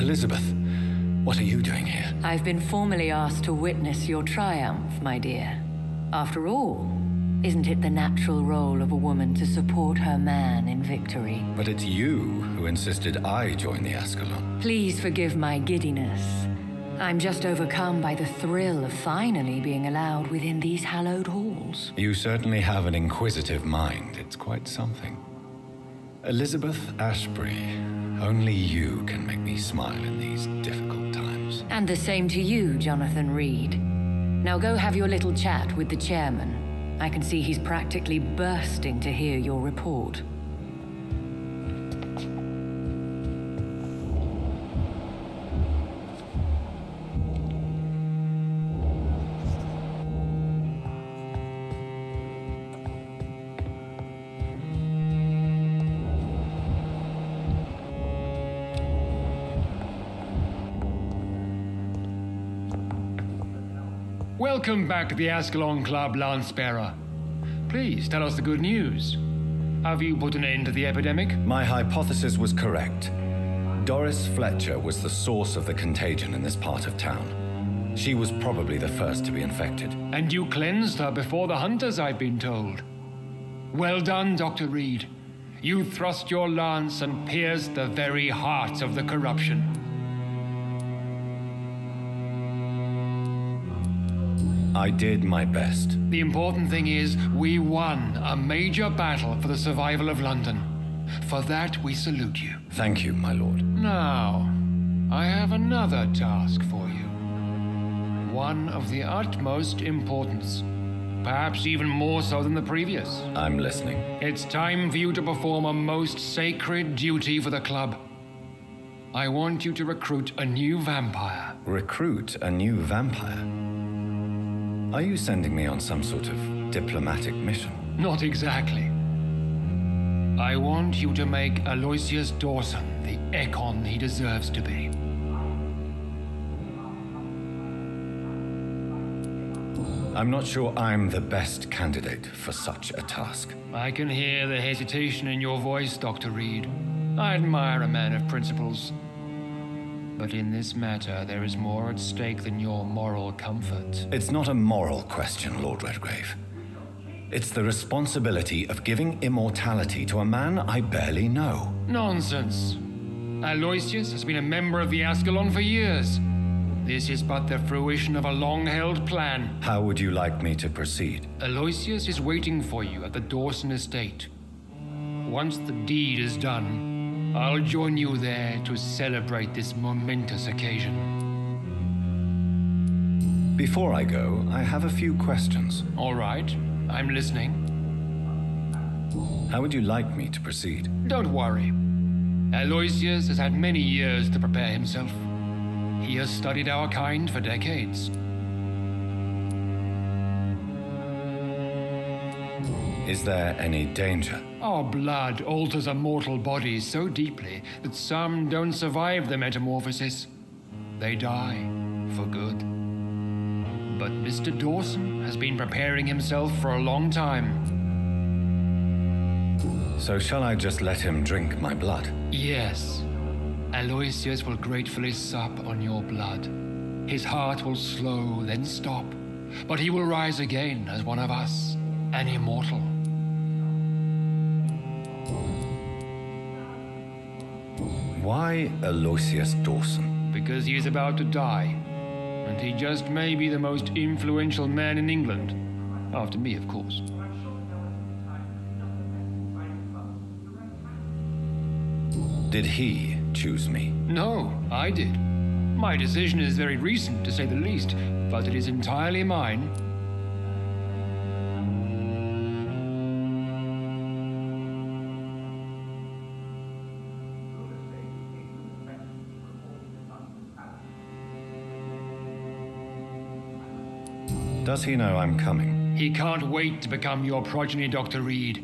Elizabeth, what are you doing here? I've been formally asked to witness your triumph, my dear. After all, isn't it the natural role of a woman to support her man in victory? But it's you who insisted I join the Ascalon. Please forgive my giddiness. I'm just overcome by the thrill of finally being allowed within these hallowed halls. You certainly have an inquisitive mind. It's quite something. Elizabeth Ashbury, only you can make me smile in these difficult times. And the same to you, Jonathan Reed. Now go have your little chat with the chairman. I can see he's practically bursting to hear your report. Welcome back to the Ascalon Club, Lance-Bearer. Please tell us the good news. Have you put an end to the epidemic? My hypothesis was correct. Doris Fletcher was the source of the contagion in this part of town. She was probably the first to be infected. And you cleansed her before the hunters, I've been told. Well done, Dr. Reed. You thrust your lance and pierced the very heart of the corruption. I did my best. The important thing is, we won a major battle for the survival of London. For that, we salute you. Thank you, my lord. Now, I have another task for you. One of the utmost importance. Perhaps even more so than the previous. I'm listening. It's time for you to perform a most sacred duty for the club. I want you to recruit a new vampire. Recruit a new vampire? Are you sending me on some sort of diplomatic mission? Not exactly. I want you to make Aloysius Dawson the Ekon he deserves to be. I'm not sure I'm the best candidate for such a task. I can hear the hesitation in your voice, Dr. Reed. I admire a man of principles. But in this matter, there is more at stake than your moral comfort. It's not a moral question, Lord Redgrave. It's the responsibility of giving immortality to a man I barely know. Nonsense. Aloysius has been a member of the Ascalon for years. This is but the fruition of a long-held plan. How would you like me to proceed? Aloysius is waiting for you at the Dawson estate. Once the deed is done, I'll join you there to celebrate this momentous occasion. Before I go, I have a few questions. All right, I'm listening. How would you like me to proceed? Don't worry. Aloysius has had many years to prepare himself. He has studied our kind for decades. Is there any danger? Our blood alters a mortal body so deeply that some don't survive the metamorphosis. They die for good. But Mr. Dawson has been preparing himself for a long time. So shall I just let him drink my blood? Yes. Aloysius will gratefully sup on your blood. His heart will slow, then stop, but he will rise again as one of us, an immortal. Why Aloysius Dawson? Because he is about to die, and he just may be the most influential man in England. After me, of course. Did he choose me? No, I did. My decision is very recent, to say the least, but it is entirely mine. Does he know I'm coming? He can't wait to become your progeny, Dr. Reed.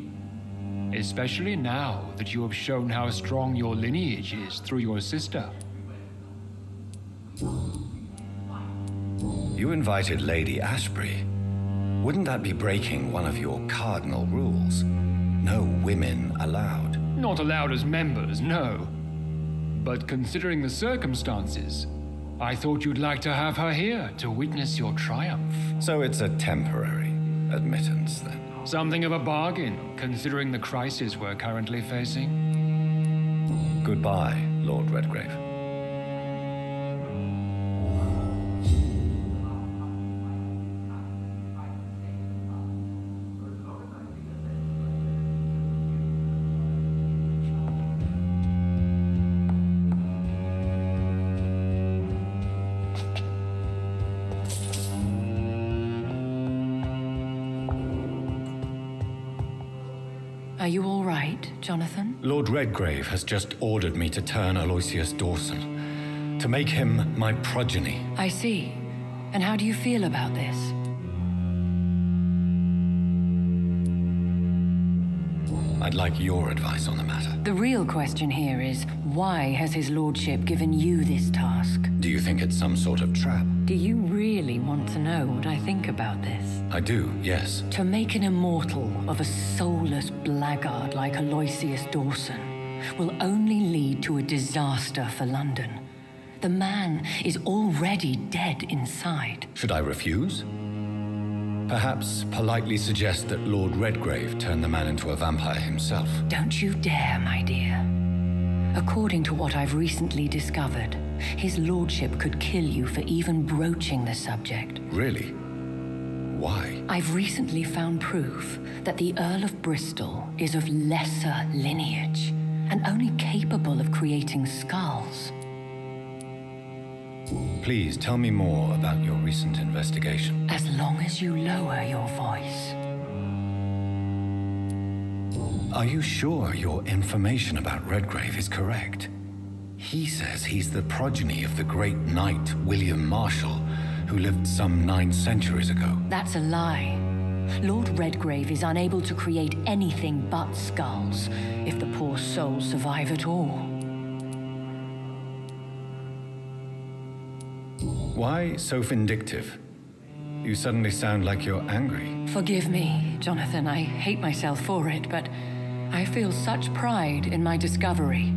Especially now that you have shown how strong your lineage is through your sister. You invited Lady Ashbury. Wouldn't that be breaking one of your cardinal rules? No women allowed. Not allowed as members, no. But considering the circumstances, I thought you'd like to have her here to witness your triumph. So it's a temporary admittance, then? Something of a bargain, considering the crisis we're currently facing. Goodbye, Lord Redgrave. Are you all right, Jonathan? Lord Redgrave has just ordered me to turn Aloysius Dawson, to make him my progeny. I see. And how do you feel about this? I'd like your advice on the matter. The real question here is, why has his lordship given you this task? Do you think it's some sort of trap? Do you really want to know what I think about this? I do, yes. To make an immortal of a soulless blackguard like Aloysius Dawson will only lead to a disaster for London. The man is already dead inside. Should I refuse? Perhaps politely suggest that Lord Redgrave turn the man into a vampire himself. Don't you dare, my dear. According to what I've recently discovered, his lordship could kill you for even broaching the subject. Really? Why? I've recently found proof that the Earl of Bristol is of lesser lineage and only capable of creating skulls. Please tell me more about your recent investigation. As long as you lower your voice. Are you sure your information about Redgrave is correct? He says he's the progeny of the great knight William Marshall, who lived some 9 centuries ago. That's a lie. Lord Redgrave is unable to create anything but skulls, if the poor soul survive at all. Why so vindictive? You suddenly sound like you're angry. Forgive me, Jonathan. I hate myself for it, but I feel such pride in my discovery.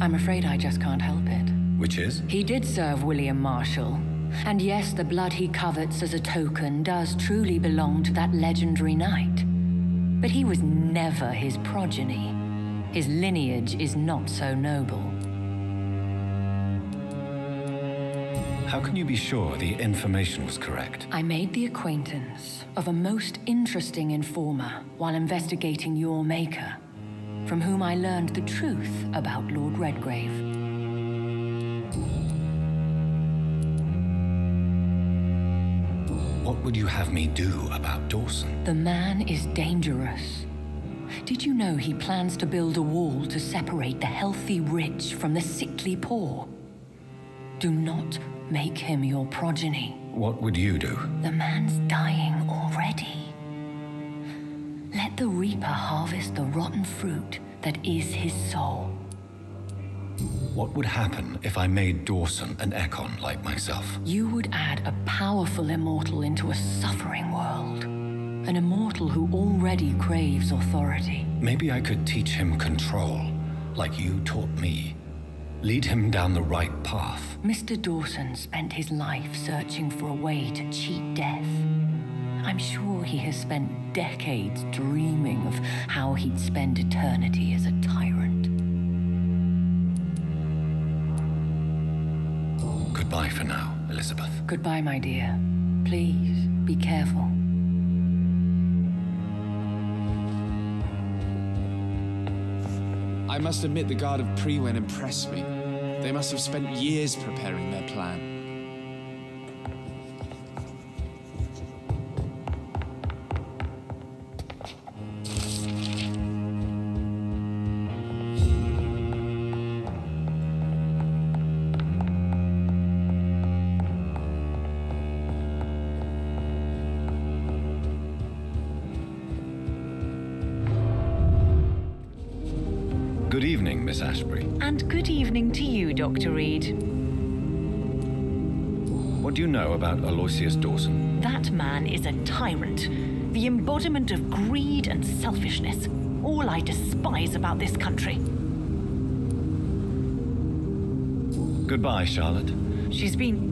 I'm afraid I just can't help it. Which is? He did serve William Marshall. And yes, the blood he covets as a token does truly belong to that legendary knight. But he was never his progeny. His lineage is not so noble. How can you be sure the information was correct? I made the acquaintance of a most interesting informer while investigating your maker, from whom I learned the truth about Lord Redgrave. What would you have me do about Dawson? The man is dangerous. Did you know he plans to build a wall to separate the healthy rich from the sickly poor? Do not make him your progeny. What would you do? The man's dying already. Let the reaper harvest the rotten fruit that is his soul. What would happen if I made Dawson an Ekon like myself? You would add a powerful immortal into a suffering world. An immortal who already craves authority. Maybe I could teach him control, like you taught me. Lead him down the right path. Mr. Dawson spent his life searching for a way to cheat death. I'm sure he has spent decades dreaming of how he'd spend eternity as a tyrant. Goodbye for now, Elizabeth. Goodbye, my dear. Please, be careful. I must admit the Guard of Prewen impressed me. They must have spent years preparing their plan. Good evening, Miss Ashbury. And good evening to you, Dr. Reed. What do you know about Aloysius Dawson? That man is a tyrant, the embodiment of greed and selfishness, all I despise about this country. Goodbye, Charlotte. She's been...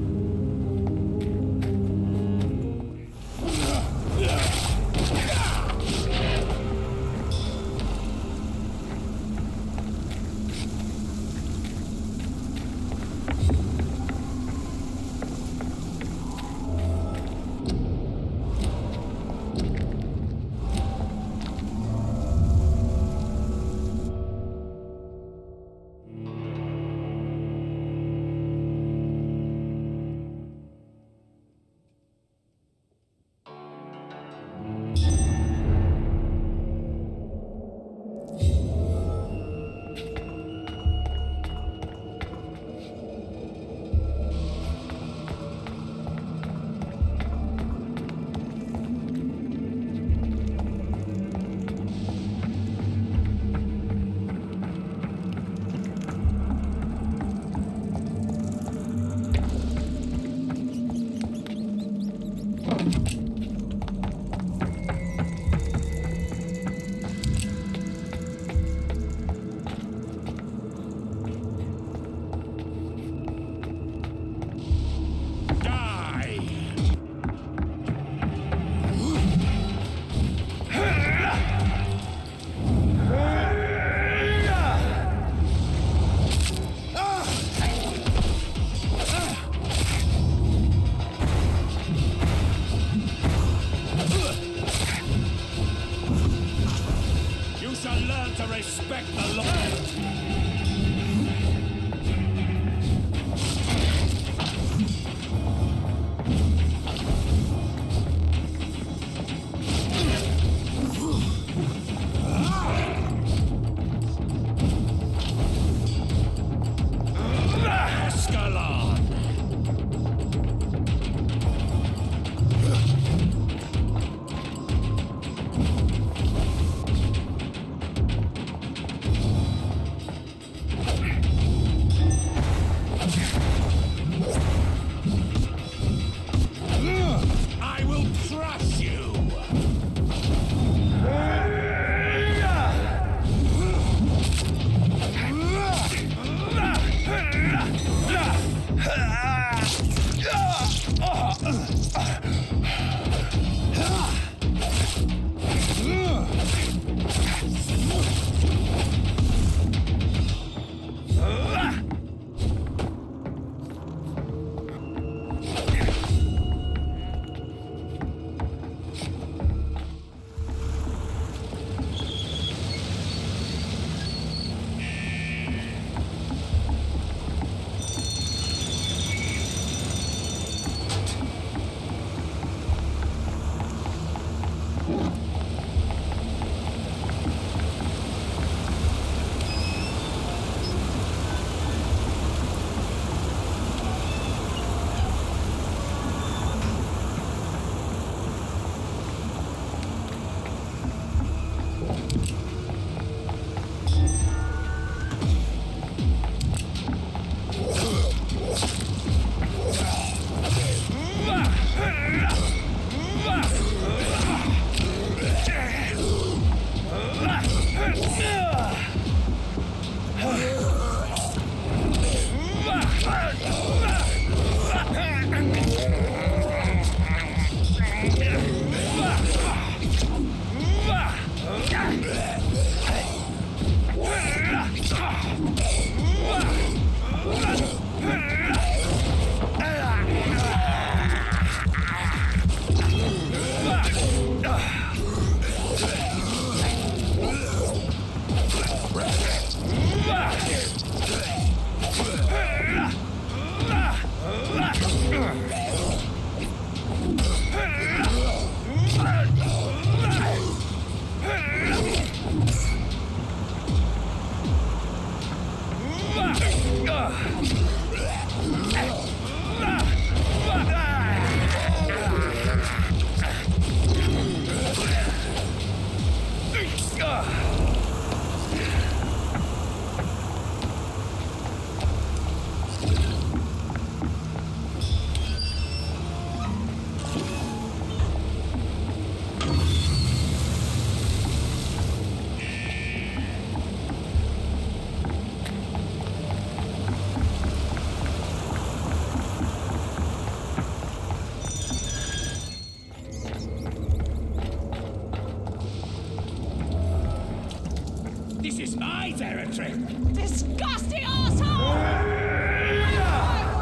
my territory. Disgusting asshole!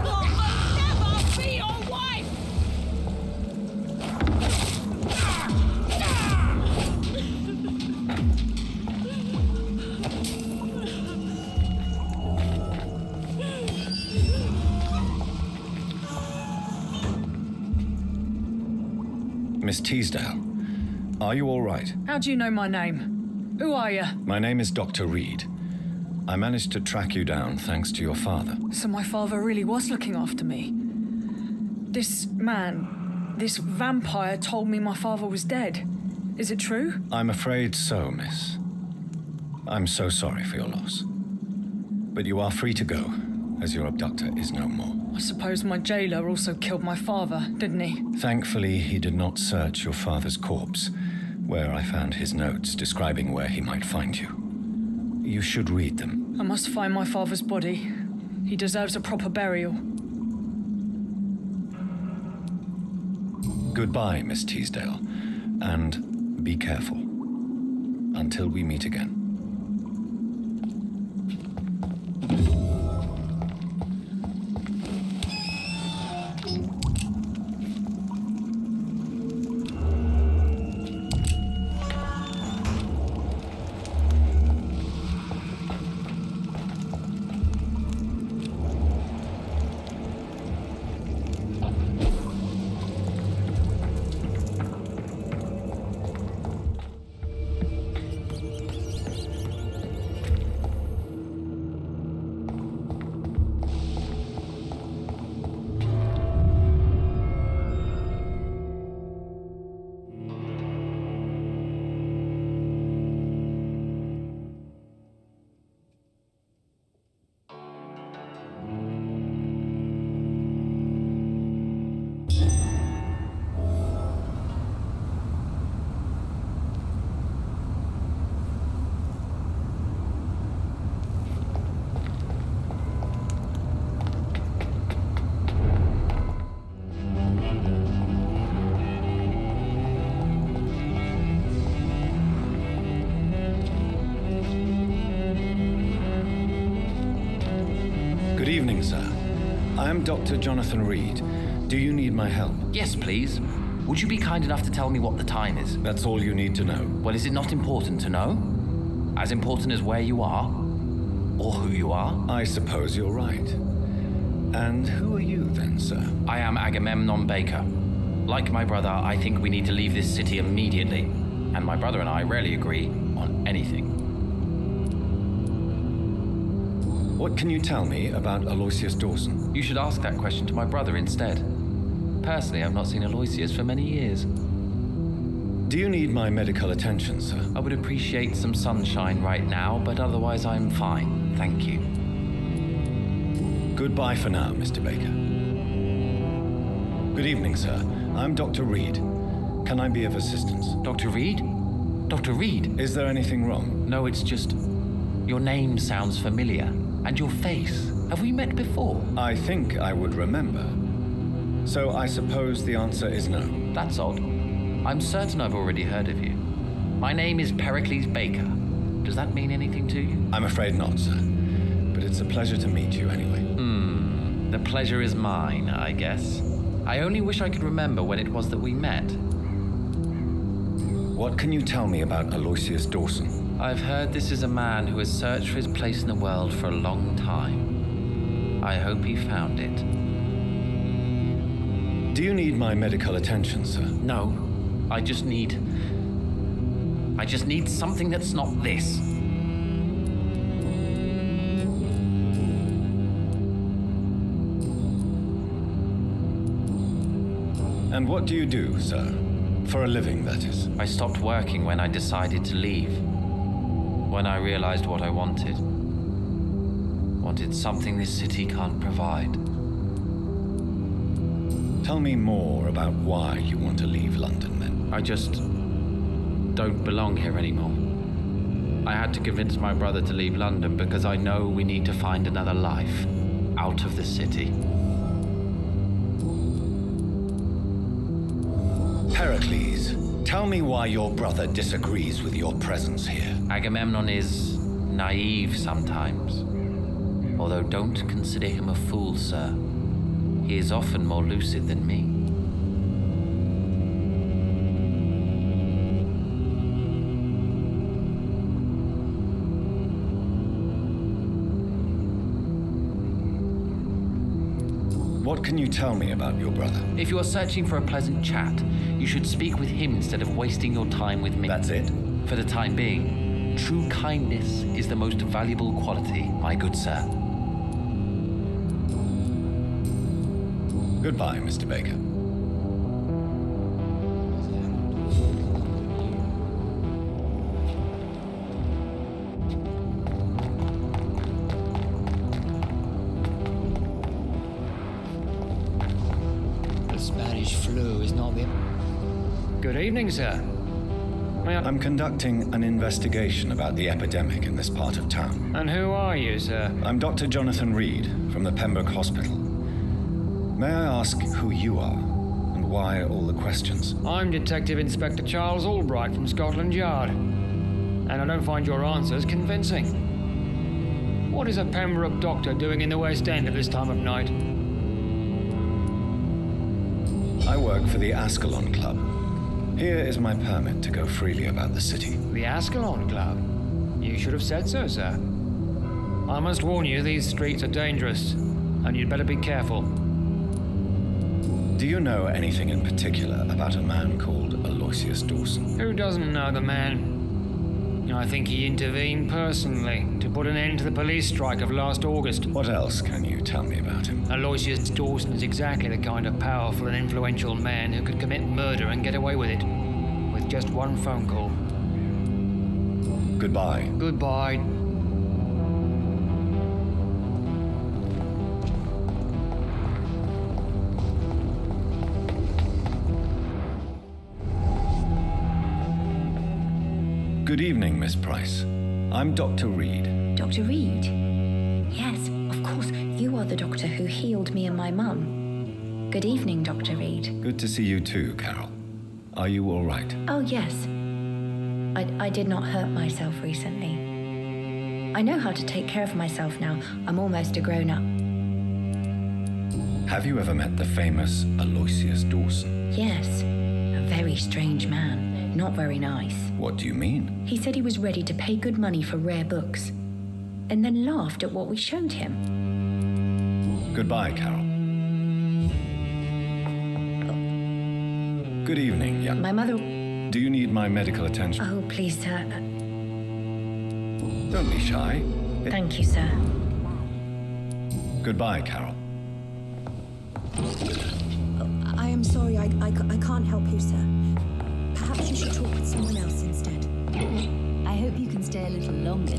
I'll never be your wife! Miss Teasdale, are you all right? How do you know my name? Who are you? My name is Dr. Reed. I managed to track you down thanks to your father. So my father really was looking after me. This man, this vampire told me my father was dead. Is it true? I'm afraid so, miss. I'm so sorry for your loss. But you are free to go, as your abductor is no more. I suppose my jailer also killed my father, didn't he? Thankfully, he did not search your father's corpse, where I found his notes describing where he might find you. You should read them. I must find my father's body. He deserves a proper burial. Goodbye, Miss Teasdale, and be careful. Until we meet again. Good evening, sir. I am Dr. Jonathan Reed. Do you need my help? Yes, please. Would you be kind enough to tell me what the time is? That's all you need to know. Well, is it not important to know? As important as where you are? Or who you are? I suppose you're right. And who are you then, sir? I am Agamemnon Baker. Like my brother, I think we need to leave this city immediately. And my brother and I rarely agree on anything. What can you tell me about Aloysius Dawson? You should ask that question to my brother instead. Personally, I've not seen Aloysius for many years. Do you need my medical attention, sir? I would appreciate some sunshine right now, but otherwise I'm fine. Thank you. Goodbye for now, Mr. Baker. Good evening, sir. I'm Dr. Reed. Can I be of assistance? Dr. Reed? Dr. Reed? Is there anything wrong? No, it's just... your name sounds familiar. And your face. Have we met before? I think I would remember. So I suppose the answer is no. That's odd. I'm certain I've already heard of you. My name is Pericles Baker. Does that mean anything to you? I'm afraid not, sir. But it's a pleasure to meet you anyway. The pleasure is mine, I guess. I only wish I could remember when it was that we met. What can you tell me about Aloysius Dawson? I've heard this is a man who has searched for his place in the world for a long time. I hope he found it. Do you need my medical attention, sir? No, I just need something that's not this. And what do you do, sir? For a living, that is. I stopped working when I decided to leave. When I realized what I wanted. Wanted something this city can't provide. Tell me more about why you want to leave London, then. I just don't belong here anymore. I had to convince my brother to leave London because I know we need to find another life out of the city. Pericles, tell me why your brother disagrees with your presence here. Agamemnon is naive sometimes. Although don't consider him a fool, sir. He is often more lucid than me. What can you tell me about your brother? If you are searching for a pleasant chat, you should speak with him instead of wasting your time with me. That's it? For the time being, true kindness is the most valuable quality, my good sir. Goodbye, Mr. Baker. The Spanish flu is not the... Good evening, sir. May I... I'm conducting an investigation about the epidemic in this part of town. And who are you, sir? I'm Dr. Jonathan Reed from the Pembroke Hospital. May I ask who you are and why all the questions? I'm Detective Inspector Charles Albright from Scotland Yard. And I don't find your answers convincing. What is a Pembroke doctor doing in the West End at this time of night? I work for the Ascalon Club. Here is my permit to go freely about the city. The Ascalon Club? You should have said so, sir. I must warn you, these streets are dangerous, and you'd better be careful. Do you know anything in particular about a man called Aloysius Dawson? Who doesn't know the man? I think he intervened personally to put an end to the police strike of last August. What else can you tell me about him? Aloysius Dawson is exactly the kind of powerful and influential man who could commit murder and get away with it. With just one phone call. Goodbye. Goodbye. Good evening, Miss Price. I'm Dr. Reed. Dr. Reed? Yes, of course. You are the doctor who healed me and my mum. Good evening, Dr. Reed. Good to see you too, Carol. Are you all right? Oh, yes. I did not hurt myself recently. I know how to take care of myself now. I'm almost a grown-up. Have you ever met the famous Aloysius Dawson? Yes. A very strange man. Not very nice. What do you mean? He said he was ready to pay good money for rare books, and then laughed at what we showed him. Goodbye, Carol. Good evening, young. My mother... Do you need my medical attention? Oh, please, sir. Don't be shy. Thank you, sir. Goodbye, Carol. I am sorry, I can't help you, sir. Perhaps you should talk with someone else instead. I hope you can stay a little longer.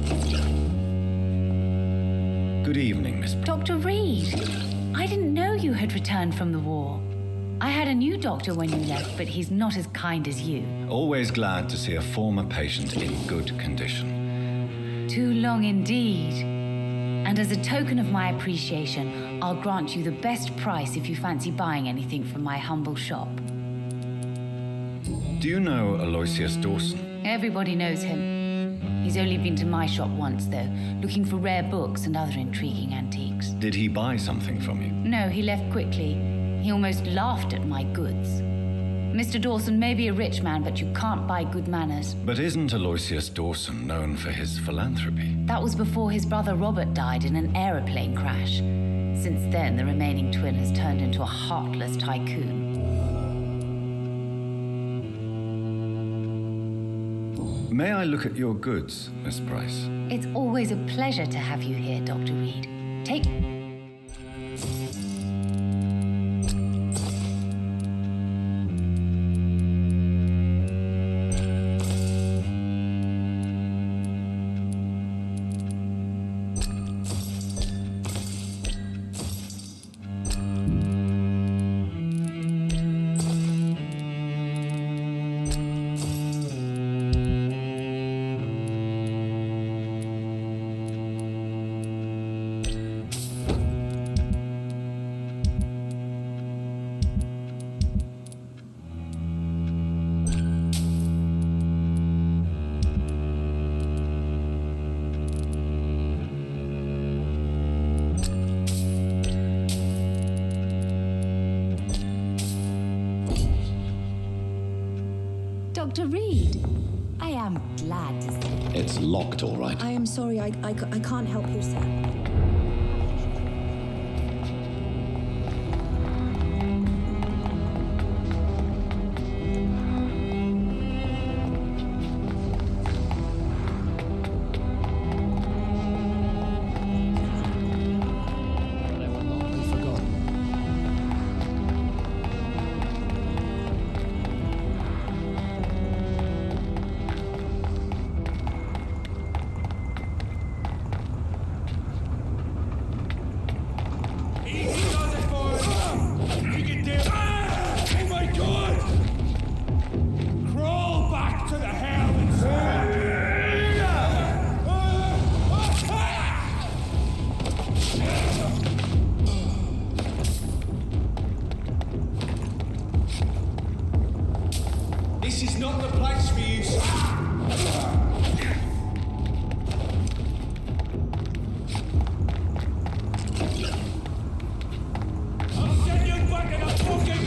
Good evening, Miss... Dr. Reed, I didn't know you had returned from the war. I had a new doctor when you left, but he's not as kind as you. Always glad to see a former patient in good condition. Too long indeed. And as a token of my appreciation, I'll grant you the best price if you fancy buying anything from my humble shop. Do you know Aloysius Dawson? Everybody knows him. He's only been to my shop once, though, looking for rare books and other intriguing antiques. Did he buy something from you? No, he left quickly. He almost laughed at my goods. Mr. Dawson may be a rich man, but you can't buy good manners. But isn't Aloysius Dawson known for his philanthropy? That was before his brother Robert died in an aeroplane crash. Since then, the remaining twin has turned into a heartless tycoon. May I look at your goods, Miss Price? It's always a pleasure to have you here, Dr. Reed. Take... Dr. Reed. I am glad to see you. It's locked, all right. I am sorry, I can't help you, sir. They will not be forgotten. This is not the place for you, sir. I'll send you back in a fucking...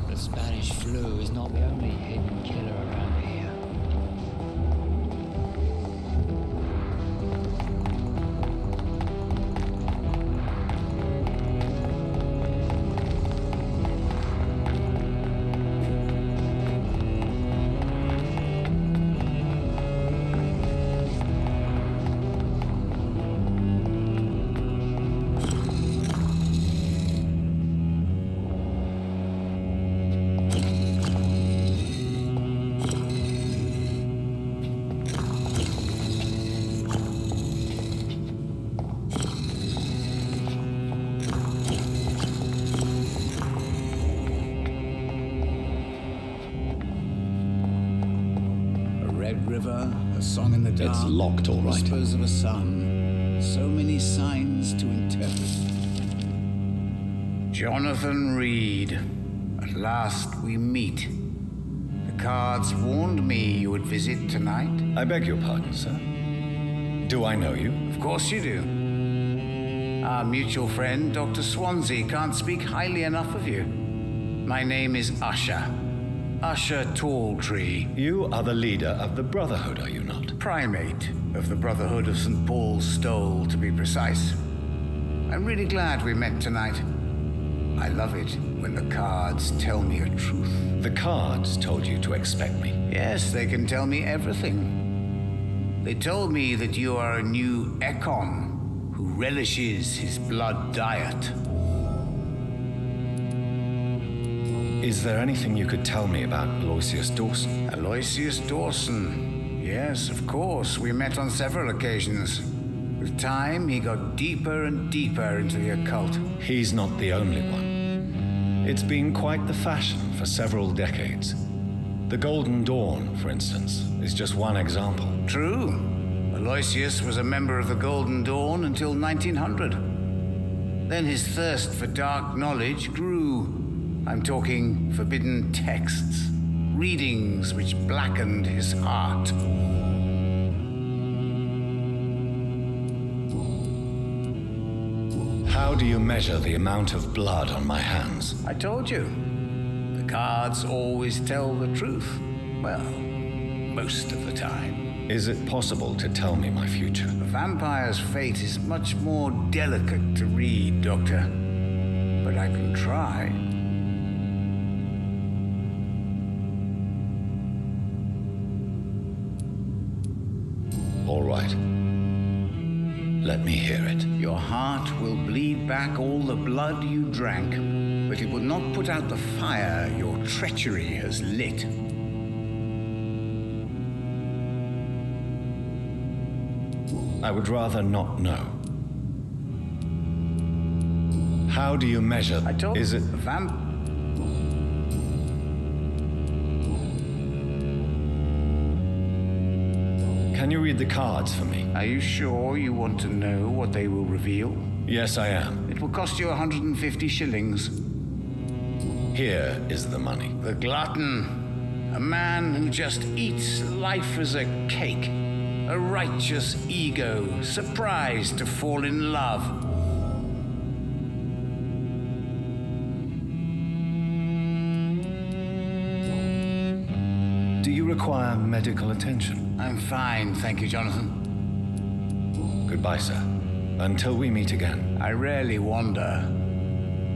The Spanish flu is not the only hidden killer around here. Red River, a song in the dark. It's locked, all right. Whispers of a sun. So many signs to interpret. Jonathan Reed. At last we meet. The cards warned me you would visit tonight. I beg your pardon, sir. Do I know you? Of course you do. Our mutual friend, Dr. Swansea, can't speak highly enough of you. My name is Usher. Usher Talltree. You are the leader of the Brotherhood, are you not? Primate of the Brotherhood of St. Paul's Stole, to be precise. I'm really glad we met tonight. I love it when the cards tell me a truth. The cards told you to expect me. Yes, they can tell me everything. They told me that you are a new Ekon who relishes his blood diet. Is there anything you could tell me about Aloysius Dawson? Aloysius Dawson. Yes, of course. We met on several occasions. With time, he got deeper and deeper into the occult. He's not the only one. It's been quite the fashion for several decades. The Golden Dawn, for instance, is just one example. True. Aloysius was a member of the Golden Dawn until 1900. Then his thirst for dark knowledge grew. I'm talking forbidden texts, readings which blackened his heart. How do you measure the amount of blood on my hands? I told you. The cards always tell the truth. Well, most of the time. Is it possible to tell me my future? A vampire's fate is much more delicate to read, Doctor. But I can try. All right. Let me hear it. Your heart will bleed back all the blood you drank, but it will not put out the fire your treachery has lit. I would rather not know. How do you measure? Is it Can you read the cards for me? Are you sure you want to know what they will reveal? Yes, I am. It will cost you 150 shillings. Here is the money. The glutton. A man who just eats life as a cake. A righteous ego, surprised to fall in love. Do you require medical attention? I'm fine, thank you, Jonathan. Goodbye, sir. Until we meet again. I rarely wander,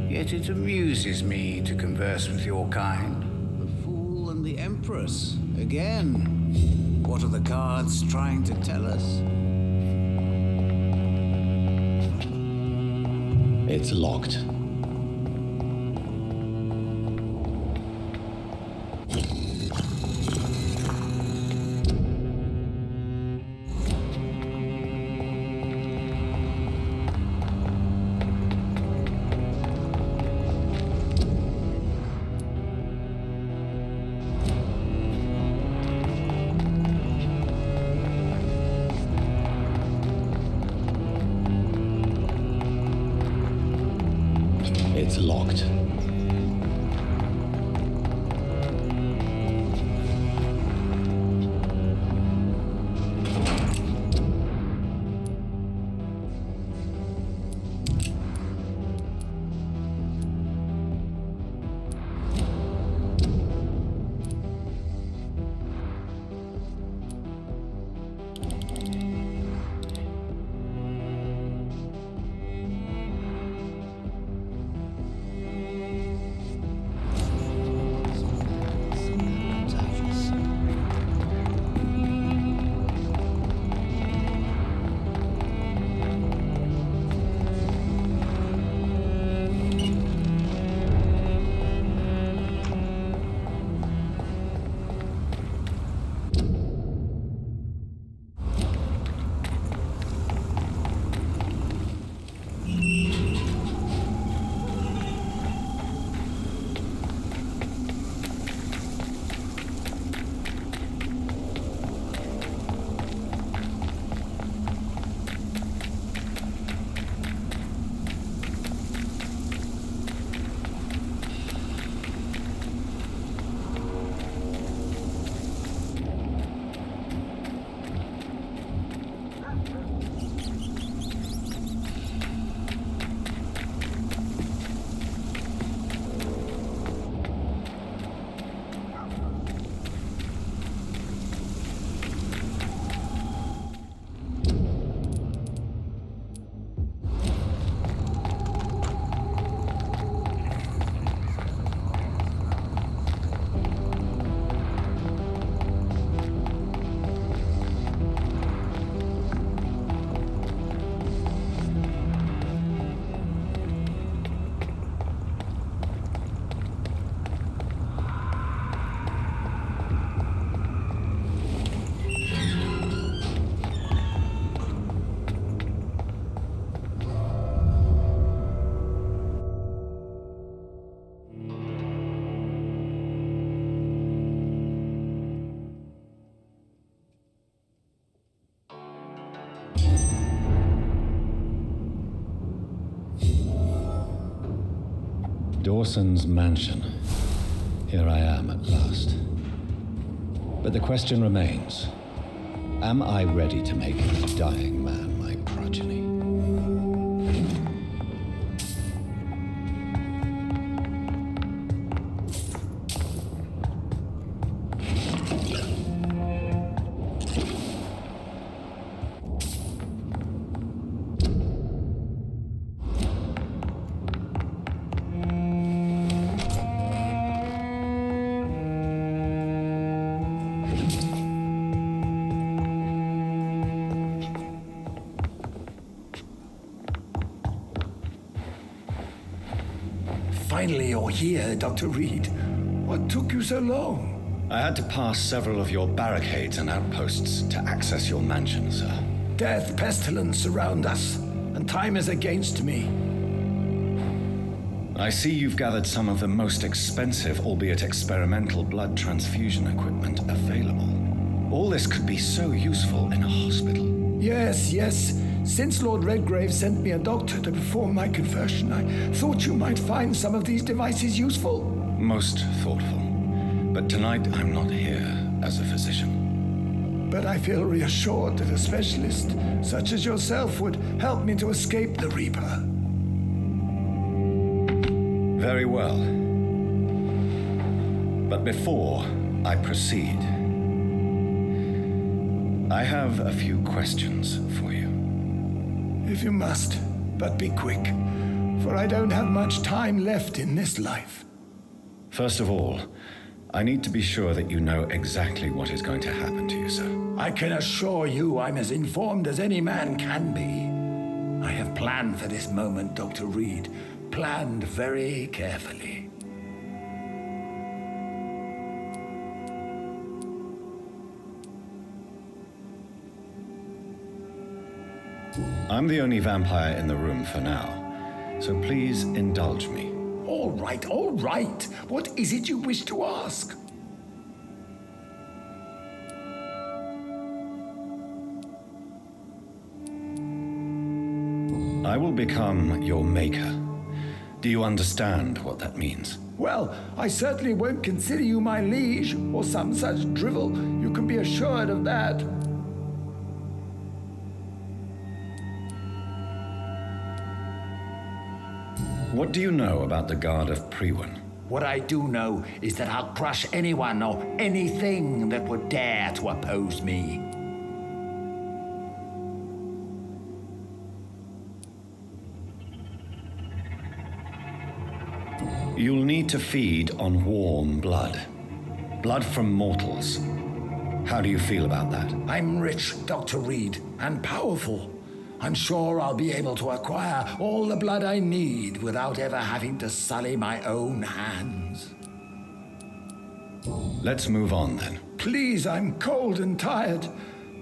yet it amuses me to converse with your kind. The Fool and the Empress. Again. What are the cards trying to tell us? It's locked. It's locked. Dawson's mansion. Here I am at last. But the question remains, am I ready to make a dying man my progeny? Finally, you're here, Dr. Reed. What took you so long? I had to pass several of your barricades and outposts to access your mansion, sir. Death, pestilence surround us, and time is against me. I see you've gathered some of the most expensive, albeit experimental, blood transfusion equipment available. All this could be so useful in a hospital. Yes, yes. Since Lord Redgrave sent me a doctor to perform my conversion, I thought you might find some of these devices useful. Most thoughtful. But tonight I'm not here as a physician. But I feel reassured that a specialist such as yourself would help me to escape the Reaper. Very well. But before I proceed, I have a few questions for you. If you must, but be quick, for I don't have much time left in this life. First of all, I need to be sure that you know exactly what is going to happen to you, sir. I can assure you I'm as informed as any man can be. I have planned for this moment, Dr. Reed. Planned very carefully. I'm the only vampire in the room for now, so please indulge me. All right, all right. What is it you wish to ask? I will become your maker. Do you understand what that means? Well, I certainly won't consider you my liege, or some such drivel. You can be assured of that. What do you know about the Guard of Priwen? What I do know is that I'll crush anyone or anything that would dare to oppose me. You'll need to feed on warm blood. Blood from mortals. How do you feel about that? I'm rich, Dr. Reed, and powerful. I'm sure I'll be able to acquire all the blood I need without ever having to sully my own hands. Let's move on then. Please, I'm cold and tired.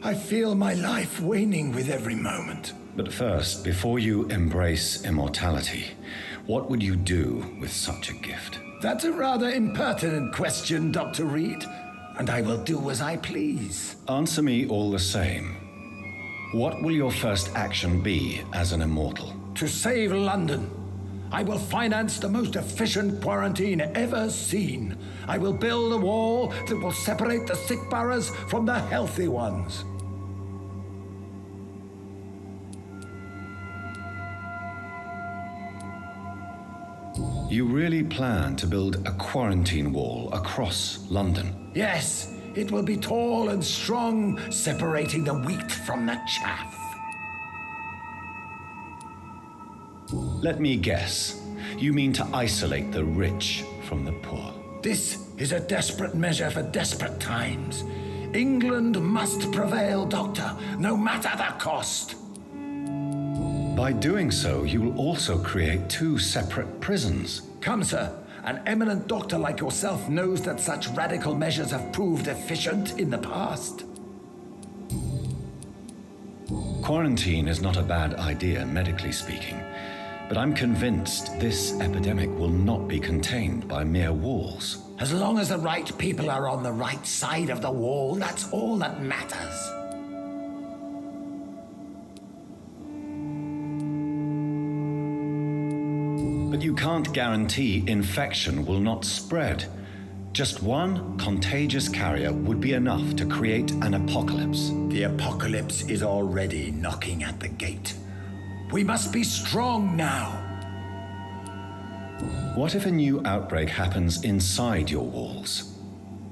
I feel my life waning with every moment. But first, before you embrace immortality, what would you do with such a gift? That's a rather impertinent question, Dr. Reed, and I will do as I please. Answer me all the same. What will your first action be as an immortal? To save London. I will finance the most efficient quarantine ever seen. I will build a wall that will separate the sick boroughs from the healthy ones. You really plan to build a quarantine wall across London? Yes, it will be tall and strong, separating the wheat from the chaff. Let me guess. You mean to isolate the rich from the poor? This is a desperate measure for desperate times. England must prevail, Doctor, no matter the cost. By doing so, you will also create two separate prisons. Come, sir. An eminent doctor like yourself knows that such radical measures have proved efficient in the past. Quarantine is not a bad idea, medically speaking, but I'm convinced this epidemic will not be contained by mere walls. As long as the right people are on the right side of the wall, that's all that matters. But you can't guarantee infection will not spread. Just one contagious carrier would be enough to create an apocalypse. The apocalypse is already knocking at the gate. We must be strong now. What if a new outbreak happens inside your walls?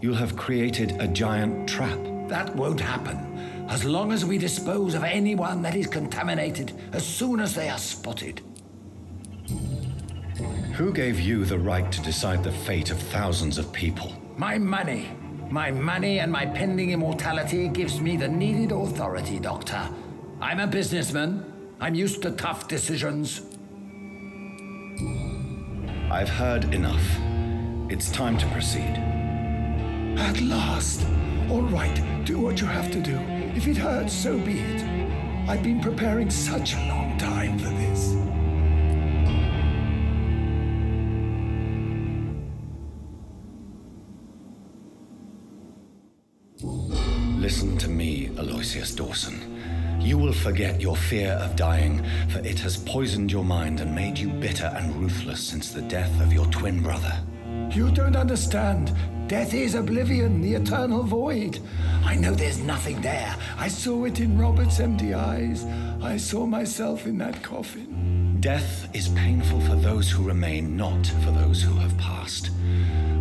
You'll have created a giant trap. That won't happen, as long as we dispose of anyone that is contaminated as soon as they are spotted. Who gave you the right to decide the fate of thousands of people? My money. My money and my pending immortality gives me the needed authority, Doctor. I'm a businessman. I'm used to tough decisions. I've heard enough. It's time to proceed. At last. All right, do what you have to do. If it hurts, so be it. I've been preparing such a long time for this. Listen to me, Aloysius Dawson. You will forget your fear of dying, for it has poisoned your mind and made you bitter and ruthless since the death of your twin brother. You don't understand. Death is oblivion, the eternal void. I know there's nothing there. I saw it in Robert's empty eyes. I saw myself in that coffin. Death is painful for those who remain, not for those who have passed.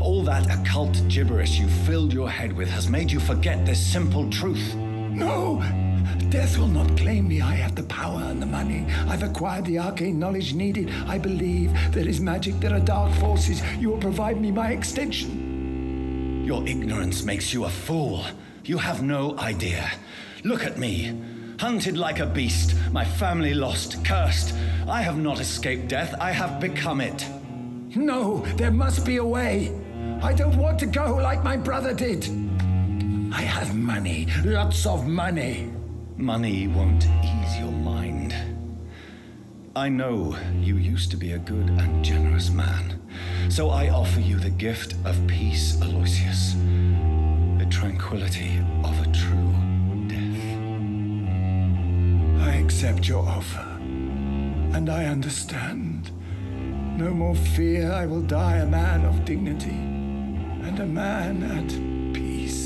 All that occult gibberish you filled your head with has made you forget this simple truth. No! Death will not claim me. I have the power and the money. I've acquired the arcane knowledge needed. I believe there is magic, there are dark forces. You will provide me my extension. Your ignorance makes you a fool. You have no idea. Look at me. Hunted like a beast, my family lost, cursed. I have not escaped death, I have become it. No, there must be a way. I don't want to go like my brother did. I have money, lots of money. Money won't ease your mind. I know you used to be a good and generous man, so I offer you the gift of peace, Aloysius. The tranquility of a true death. I accept your offer, and I understand. No more fear, I will die a man of dignity, and a man at peace.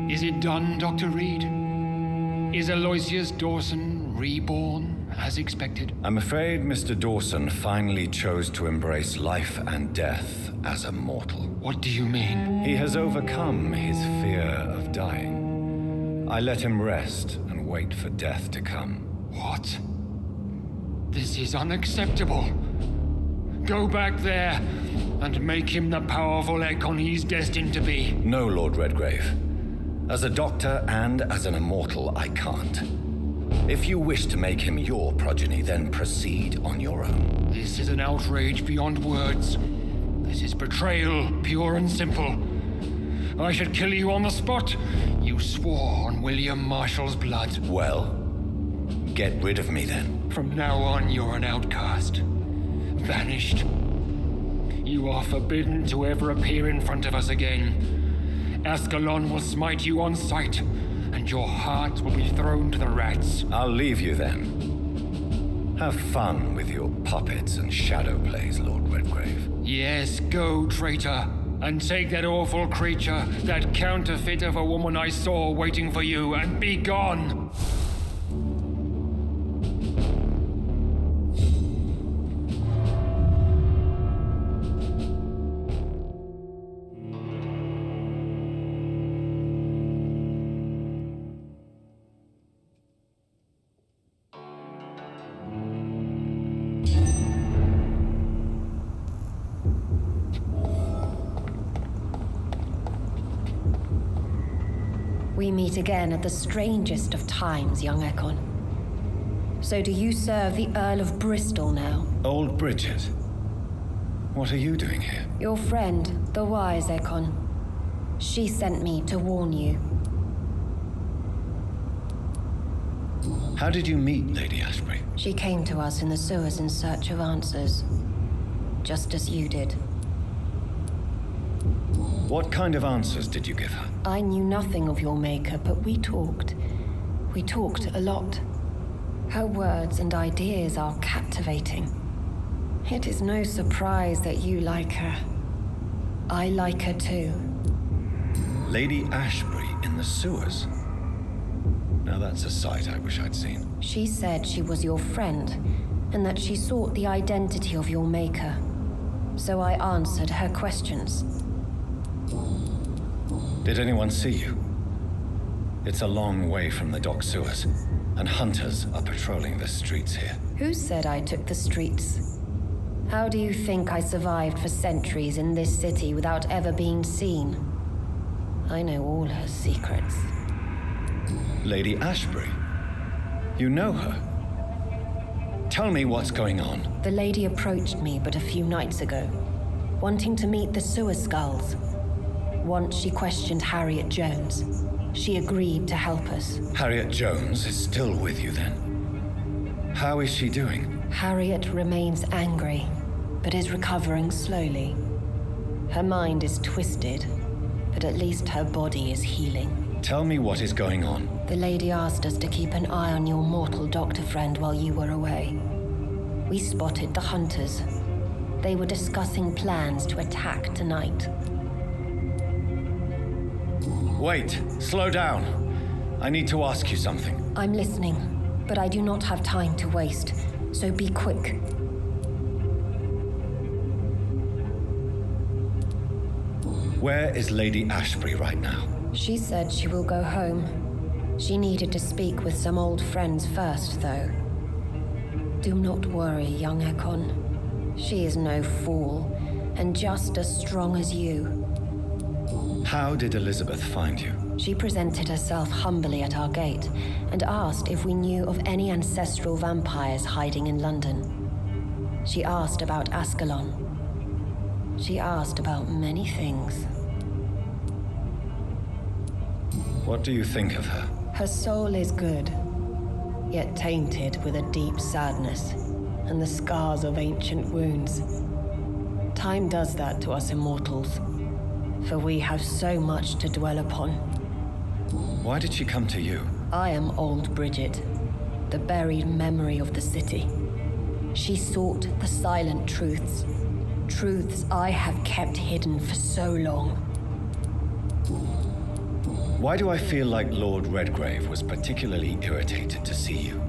Is it done, Dr. Reed? Is Aloysius Dawson reborn as expected? I'm afraid Mr. Dawson finally chose to embrace life and death as a mortal. What do you mean? He has overcome his fear of dying. I let him rest and wait for death to come. What? This is unacceptable. Go back there and make him the powerful Ekon he's destined to be. No, Lord Redgrave. As a doctor and as an immortal, I can't. If you wish to make him your progeny, then proceed on your own. This is an outrage beyond words. This is betrayal, pure and simple. I should kill you on the spot. You swore on William Marshall's blood. Well, get rid of me then. From now on, you're an outcast. Vanished. You are forbidden to ever appear in front of us again. Ascalon will smite you on sight, and your heart will be thrown to the rats. I'll leave you then. Have fun with your puppets and shadow plays, Lord Redgrave. Yes, go, traitor, and take that awful creature, that counterfeit of a woman I saw waiting for you, and be gone! We meet again at the strangest of times, young Ekon. So do you serve the Earl of Bristol now? Old Bridget, what are you doing here? Your friend, the wise Ekon. She sent me to warn you. How did you meet Lady Ashbury? She came to us in the sewers in search of answers. Just as you did. What kind of answers did you give her? I knew nothing of your maker, but we talked. We talked a lot. Her words and ideas are captivating. It is no surprise that you like her. I like her too. Lady Ashbury in the sewers? Now that's a sight I wish I'd seen. She said she was your friend, and that she sought the identity of your maker. So I answered her questions. Did anyone see you? It's a long way from the dock sewers, and hunters are patrolling the streets here. Who said I took the streets? How do you think I survived for centuries in this city without ever being seen? I know all her secrets. Lady Ashbury? You know her? Tell me what's going on. The lady approached me but a few nights ago, wanting to meet the sewer skulls. Once she questioned Harriet Jones. She agreed to help us. Harriet Jones is still with you then? How is she doing? Harriet remains angry, but is recovering slowly. Her mind is twisted, but at least her body is healing. Tell me what is going on. The lady asked us to keep an eye on your mortal doctor friend while you were away. We spotted the hunters. They were discussing plans to attack tonight. Wait, slow down. I need to ask you something. I'm listening, but I do not have time to waste, so be quick. Where is Lady Ashbury right now? She said she will go home. She needed to speak with some old friends first, though. Do not worry, young Ekon. She is no fool, and just as strong as you. How did Elizabeth find you? She presented herself humbly at our gate and asked if we knew of any ancestral vampires hiding in London. She asked about Ascalon. She asked about many things. What do you think of her? Her soul is good, yet tainted with a deep sadness and the scars of ancient wounds. Time does that to us immortals, for we have so much to dwell upon. Why did she come to you? I am old Bridget, the buried memory of the city. She sought the silent truths, truths I have kept hidden for so long. Why do I feel like Lord Redgrave was particularly irritated to see you?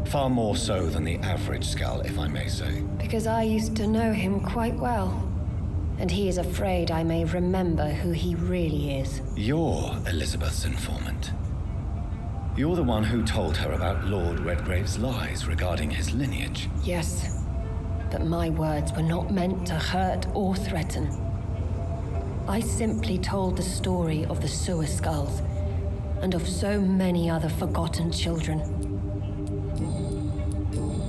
Far more so than the average Skull, if I may say. Because I used to know him quite well. And he is afraid I may remember who he really is. You're Elizabeth's informant. You're the one who told her about Lord Redgrave's lies regarding his lineage. Yes, but my words were not meant to hurt or threaten. I simply told the story of the sewer skulls and of so many other forgotten children.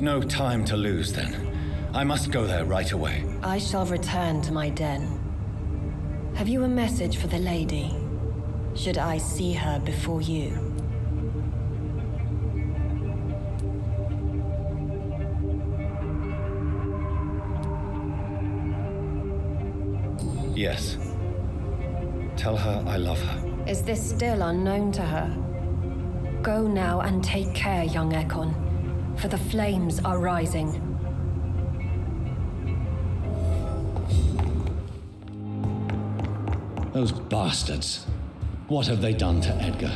No time to lose, then. I must go there right away. I shall return to my den. Have you a message for the lady? Should I see her before you? Yes. Tell her I love her. Is this still unknown to her? Go now and take care, young Ekon, for the flames are rising. Those bastards. What have they done to Edgar?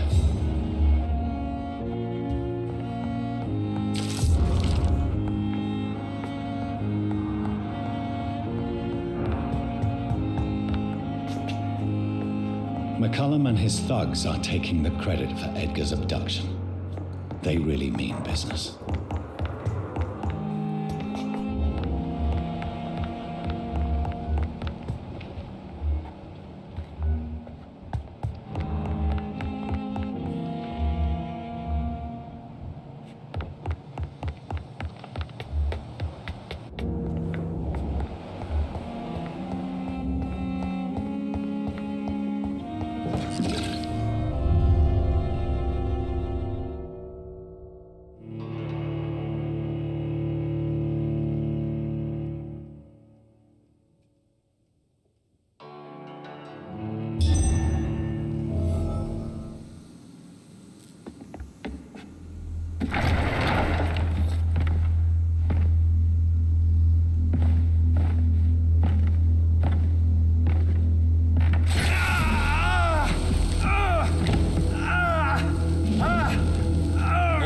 McCullum and his thugs are taking the credit for Edgar's abduction. They really mean business.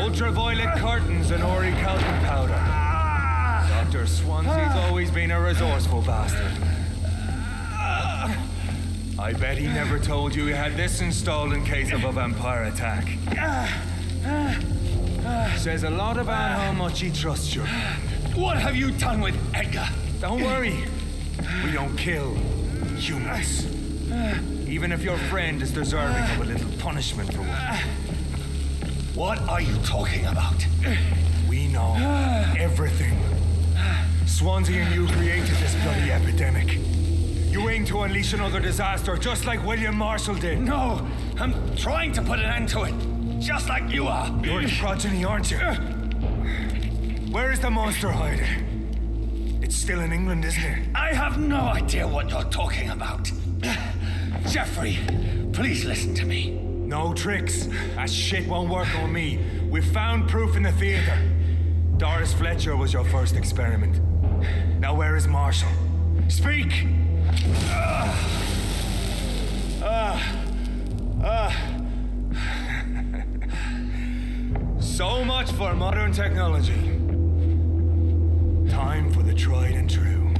Ultraviolet curtains and orichalcum powder. Dr. Swansea's always been a resourceful bastard. I bet he never told you he had this installed in case of a vampire attack. Says a lot about how much he trusts you. What have you done with Edgar? Don't worry. We don't kill humans. Even if your friend is deserving of a little punishment for what. What are you talking about? We know everything. Swansea and you created this bloody epidemic. You aim to unleash another disaster, just like William Marshall did. No, I'm trying to put an end to it, just like you are. You're the progeny, aren't you? Where is the monster hiding? It's still in England, isn't it? I have no idea what you're talking about. Jeffrey, please listen to me. No tricks. That shit won't work on me. We found proof in the theater. Doris Fletcher was your first experiment. Now where is Marshall? Speak! So much for modern technology. Time for the tried and true.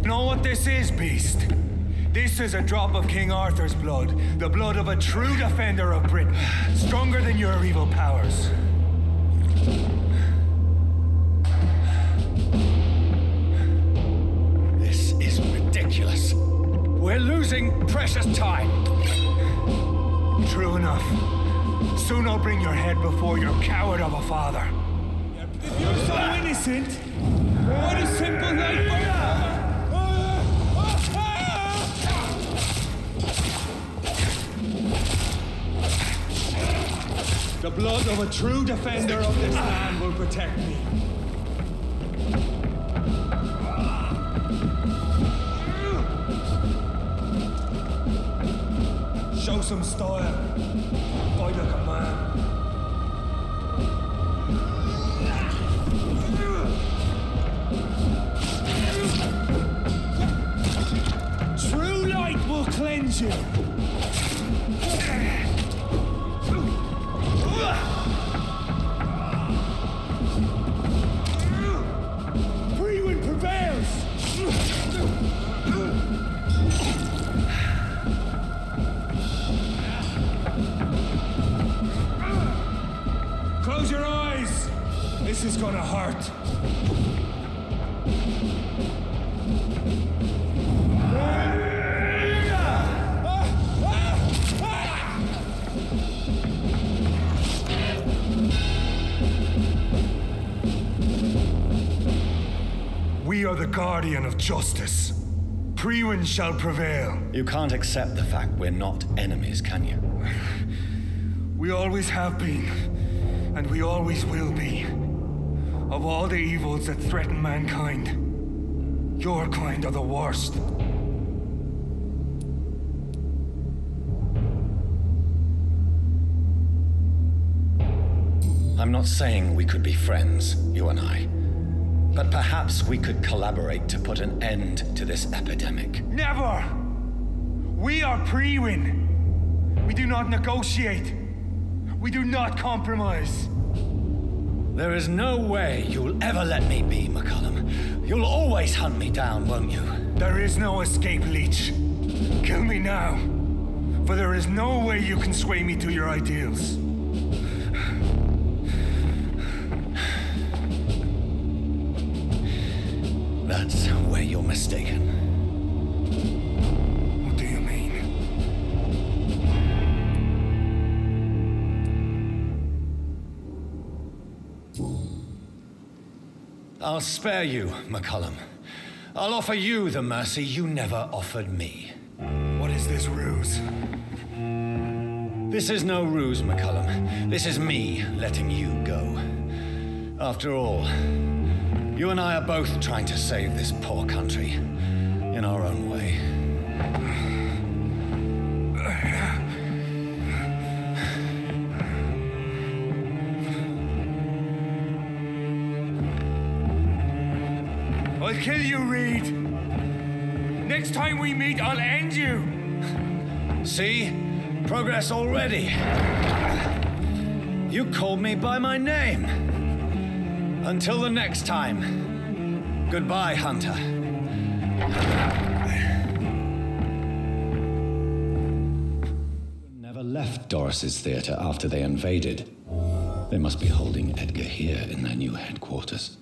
Know what this is, Beast? This is a drop of King Arthur's blood. The blood of a true defender of Britain. Stronger than your evil powers. This is ridiculous. We're losing precious time. True enough. Soon I'll bring your head before your coward of a father. If you're so innocent, what a simple life for you! The blood of a true defender of this land will protect me. Show some style. Fight like a man. True light will cleanse you. Freewind prevails. Close your eyes. This is gonna hurt. We are the guardian of justice. Freewind shall prevail. You can't accept the fact we're not enemies, can you? We always have been, and we always will be. Of all the evils that threaten mankind, your kind are the worst. I'm not saying we could be friends, you and I. But perhaps we could collaborate to put an end to this epidemic. Never! We are Freewind. We do not negotiate. We do not compromise. There is no way you'll ever let me be, McCullum. You'll always hunt me down, won't you? There is no escape, Leech. Kill me now. For there is no way you can sway me to your ideals. That's where you're mistaken. What do you mean? I'll spare you, McCullum. I'll offer you the mercy you never offered me. What is this ruse? This is no ruse, McCullum. This is me letting you go. After all, you and I are both trying to save this poor country in our own way. I'll kill you, Reed. Next time we meet, I'll end you. See? Progress already. You called me by my name. Until the next time. Goodbye, Hunter. Never left Doris's theater after they invaded. They must be holding Edgar here in their new headquarters.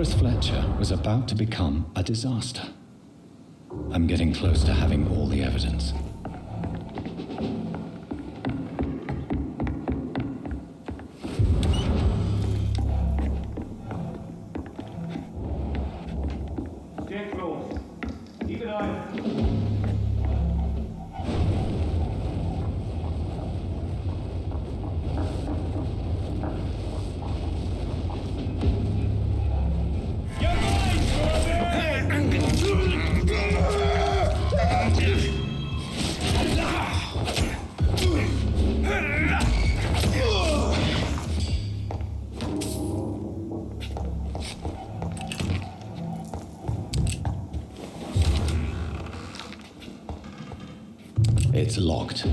Doris Fletcher was about to become a disaster. I'm getting close to having all the evidence. Stay close. Keep an eye. It's locked.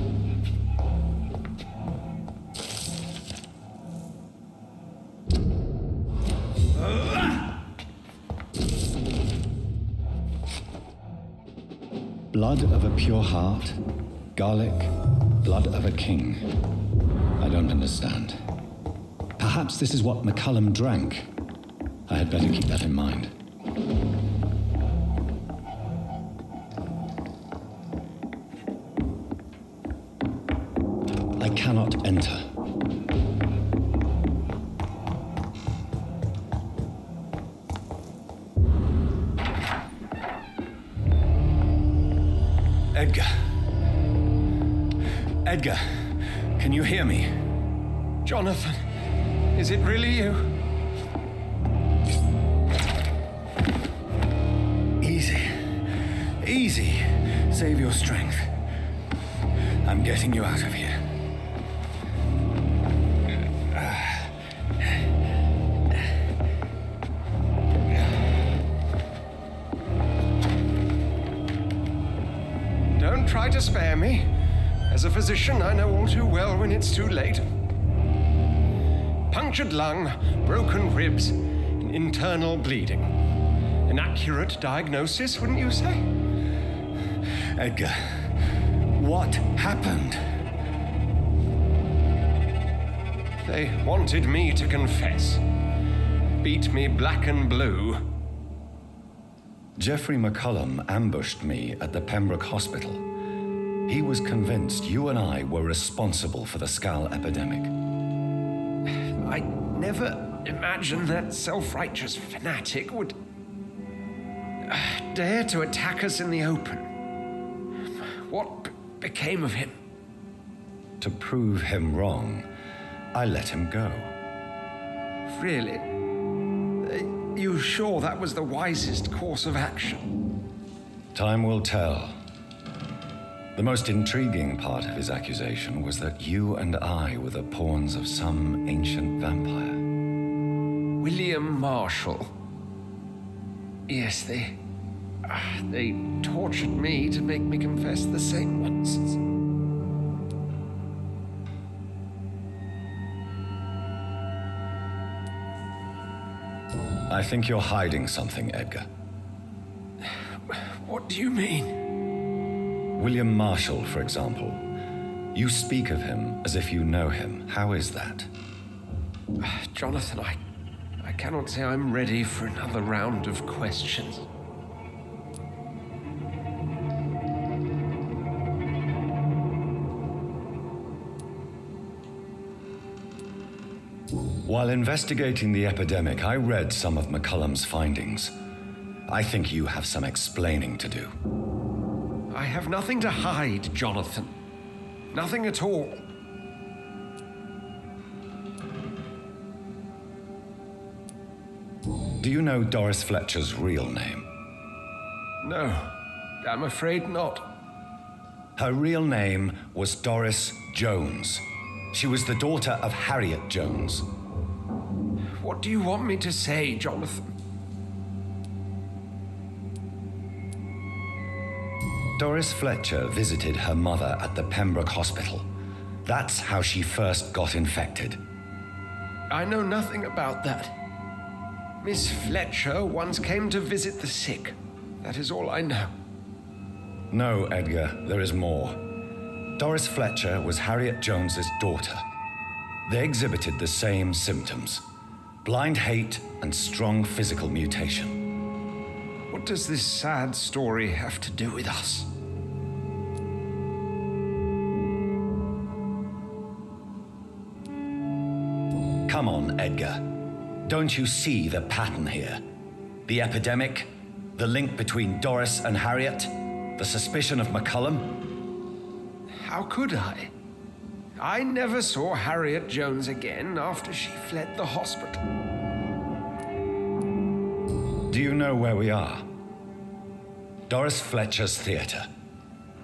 Blood of a pure heart, garlic, blood of a king. I don't understand. Perhaps this is what McCullum drank. I had better keep that in mind. I cannot enter. Edgar. Edgar, can you hear me? Jonathan, is it really you? Easy. Easy. Save your strength. I'm getting you out of here. Don't try to spare me. As a physician, I know all too well when it's too late. Punctured lung, broken ribs, and internal bleeding. An accurate diagnosis, wouldn't you say? Edgar, what happened? They wanted me to confess. Beat me black and blue. Jeffrey McCullum ambushed me at the Pembroke Hospital. He was convinced you and I were responsible for the Skal epidemic. I never imagined that self-righteous fanatic would dare to attack us in the open. What became of him? To prove him wrong, I let him go. Really? Are you sure that was the wisest course of action? Time will tell. The most intriguing part of his accusation was that you and I were the pawns of some ancient vampire. William Marshall. Yes, they tortured me to make me confess the same nonsense. I think you're hiding something, Edgar. What do you mean? William Marshall, for example. You speak of him as if you know him. How is that? Jonathan, I cannot say I'm ready for another round of questions. While investigating the epidemic, I read some of McCullum's findings. I think you have some explaining to do. I have nothing to hide, Jonathan. Nothing at all. Do you know Doris Fletcher's real name? No, I'm afraid not. Her real name was Doris Jones. She was the daughter of Harriet Jones. What do you want me to say, Jonathan? Doris Fletcher visited her mother at the Pembroke Hospital. That's how she first got infected. I know nothing about that. Miss Fletcher once came to visit the sick. That is all I know. No, Edgar, there is more. Doris Fletcher was Harriet Jones's daughter. They exhibited the same symptoms. Blind hate and strong physical mutation. What does this sad story have to do with us? Come on, Edgar. Don't you see the pattern here? The epidemic, the link between Doris and Harriet, the suspicion of McCullum? How could I? I never saw Harriet Jones again after she fled the hospital. Do you know where we are? Doris Fletcher's theater.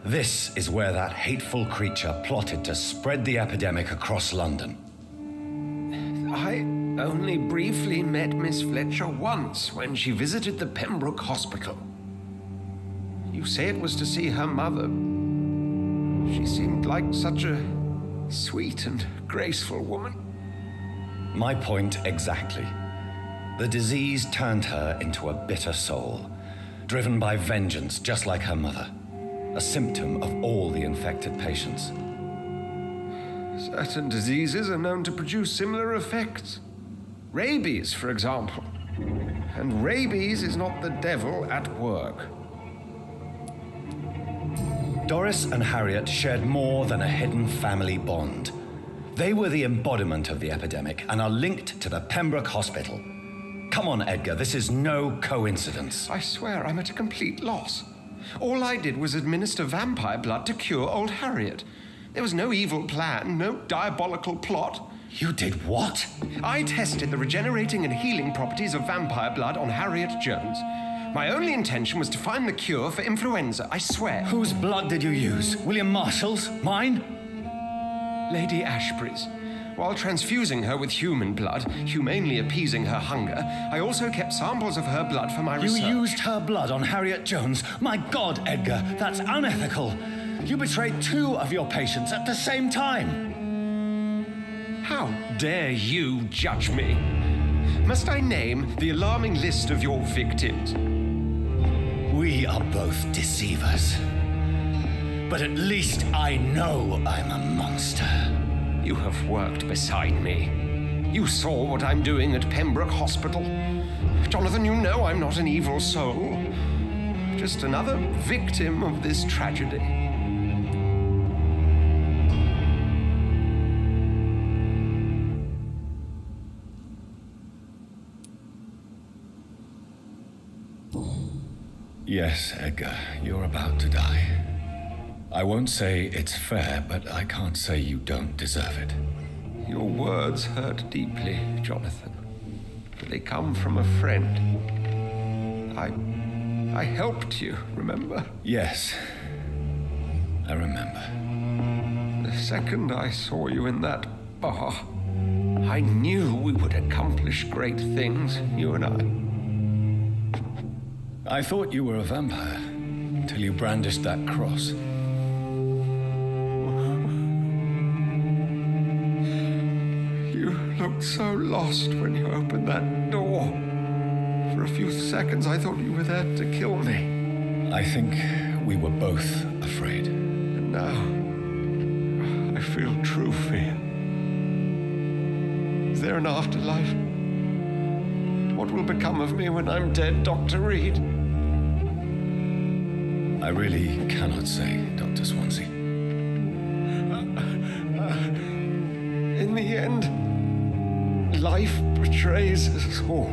This is where that hateful creature plotted to spread the epidemic across London. I only briefly met Miss Fletcher once when she visited the Pembroke Hospital. You say it was to see her mother. She seemed like such a sweet and graceful woman. My point exactly. The disease turned her into a bitter soul, driven by vengeance just like her mother. A symptom of all the infected patients. Certain diseases are known to produce similar effects. Rabies, for example. And rabies is not the devil at work. Doris and Harriet shared more than a hidden family bond. They were the embodiment of the epidemic and are linked to the Pembroke Hospital. Come on, Edgar, this is no coincidence. I swear I'm at a complete loss. All I did was administer vampire blood to cure old Harriet. There was no evil plan, no diabolical plot. You did what? I tested the regenerating and healing properties of vampire blood on Harriet Jones. My only intention was to find the cure for influenza, I swear. Whose blood did you use? William Marshall's? Mine? Lady Ashbury's. While transfusing her with human blood, humanely appeasing her hunger, I also kept samples of her blood for my research. You used her blood on Harriet Jones? My God, Edgar, that's unethical. You betrayed 2 of your patients at the same time. How dare you judge me? Must I name the alarming list of your victims? We are both deceivers. But at least I know I'm a monster. You have worked beside me. You saw what I'm doing at Pembroke Hospital. Jonathan, you know I'm not an evil soul. Just another victim of this tragedy. Yes, Edgar, you're about to die. I won't say it's fair, but I can't say you don't deserve it. Your words hurt deeply, Jonathan. They come from a friend. I helped you, remember? Yes, I remember. The second I saw you in that bar, I knew we would accomplish great things, you and I thought you were a vampire, till you brandished that cross. You looked so lost when you opened that door. For a few seconds, I thought you were there to kill me. I think we were both afraid. And now, I feel true fear. Is there an afterlife? What will become of me when I'm dead, Dr. Reed? I really cannot say, Dr. Swansea. In the end, life betrays us all.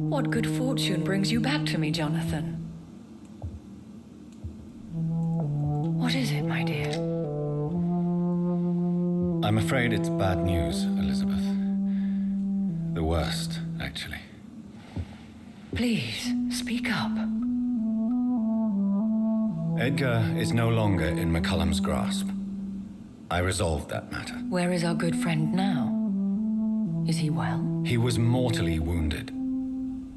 What good fortune brings you back to me, Jonathan? What is it, my dear? I'm afraid it's bad news, Elizabeth. The worst, actually. Please, speak up. Edgar is no longer in McCullum's grasp. I resolved that matter. Where is our good friend now? Is he well? He was mortally wounded.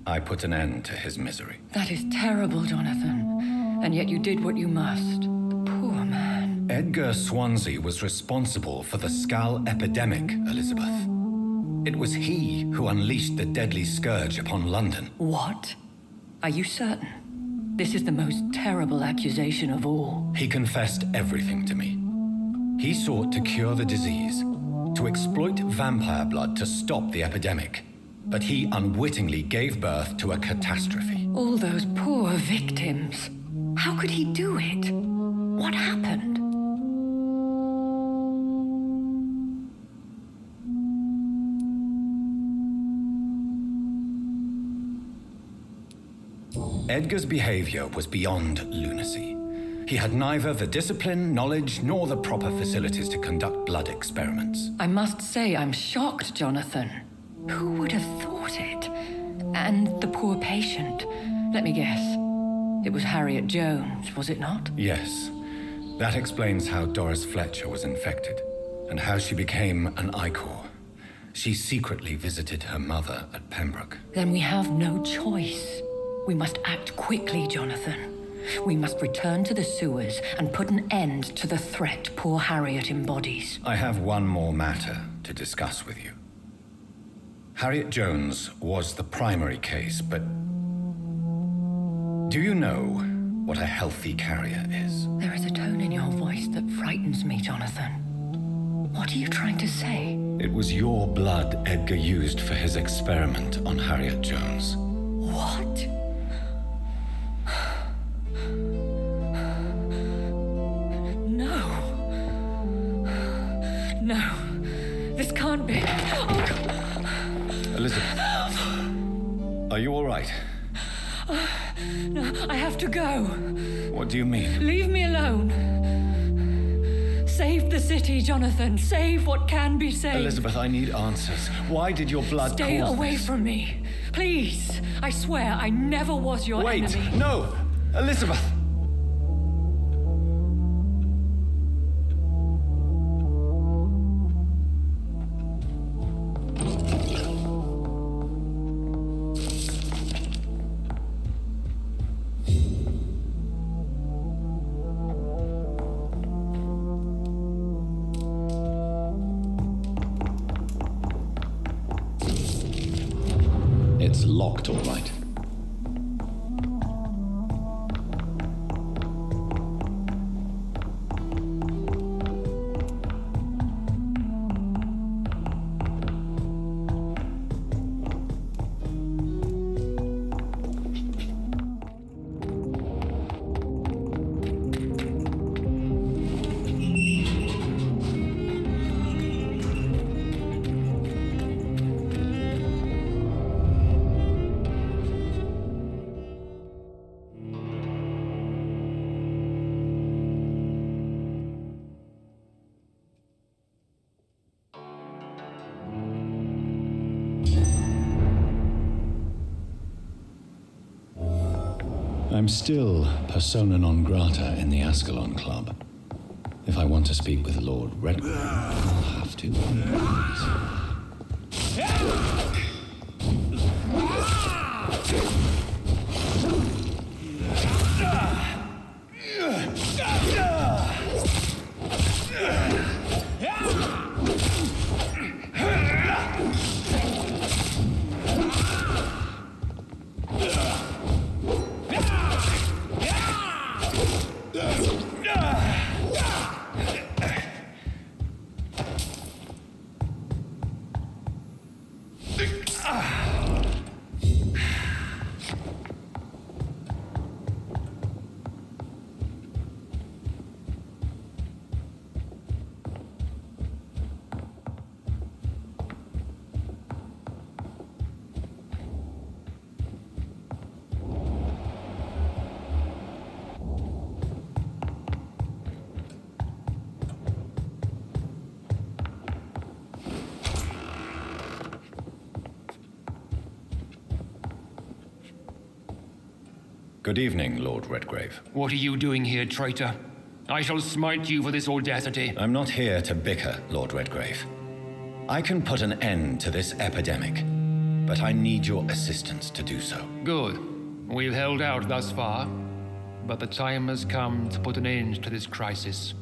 I put an end to his misery. That is terrible, Jonathan. And yet you did what you must. The poor man. Edgar Swansea was responsible for the Skal epidemic, Elizabeth. It was he who unleashed the deadly scourge upon London. What? Are you certain? This is the most terrible accusation of all. He confessed everything to me. He sought to cure the disease, to exploit vampire blood to stop the epidemic. But he unwittingly gave birth to a catastrophe. All those poor victims. How could he do it? What happened? Edgar's behavior was beyond lunacy. He had neither the discipline, knowledge, nor the proper facilities to conduct blood experiments. I must say I'm shocked, Jonathan. Who would have thought it? And the poor patient. Let me guess. It was Harriet Jones, was it not? Yes. That explains how Doris Fletcher was infected, and how she became an Icor. She secretly visited her mother at Pembroke. Then we have no choice. We must act quickly, Jonathan. We must return to the sewers and put an end to the threat poor Harriet embodies. I have one more matter to discuss with you. Harriet Jones was the primary case, but do you know what a healthy carrier is? There is a tone in your voice that frightens me, Jonathan. What are you trying to say? It was your blood Edgar used for his experiment on Harriet Jones. What? No. This can't be. Oh. Elizabeth. Are you all right? No, I have to go. What do you mean? Leave me alone. Save the city, Jonathan. Save what can be saved. Elizabeth, I need answers. Why did your blood Stay cause away this? from me. Please. I swear I never was your enemy. Wait. No. Elizabeth. It's locked, all right. I'm still persona non grata in the Ascalon Club. If I want to speak with Lord Redgrave, I'll have to. Good evening, Lord Redgrave. What are you doing here, traitor? I shall smite you for this audacity. I'm not here to bicker, Lord Redgrave. I can put an end to this epidemic, but I need your assistance to do so. Good. We've held out thus far, but the time has come to put an end to this crisis.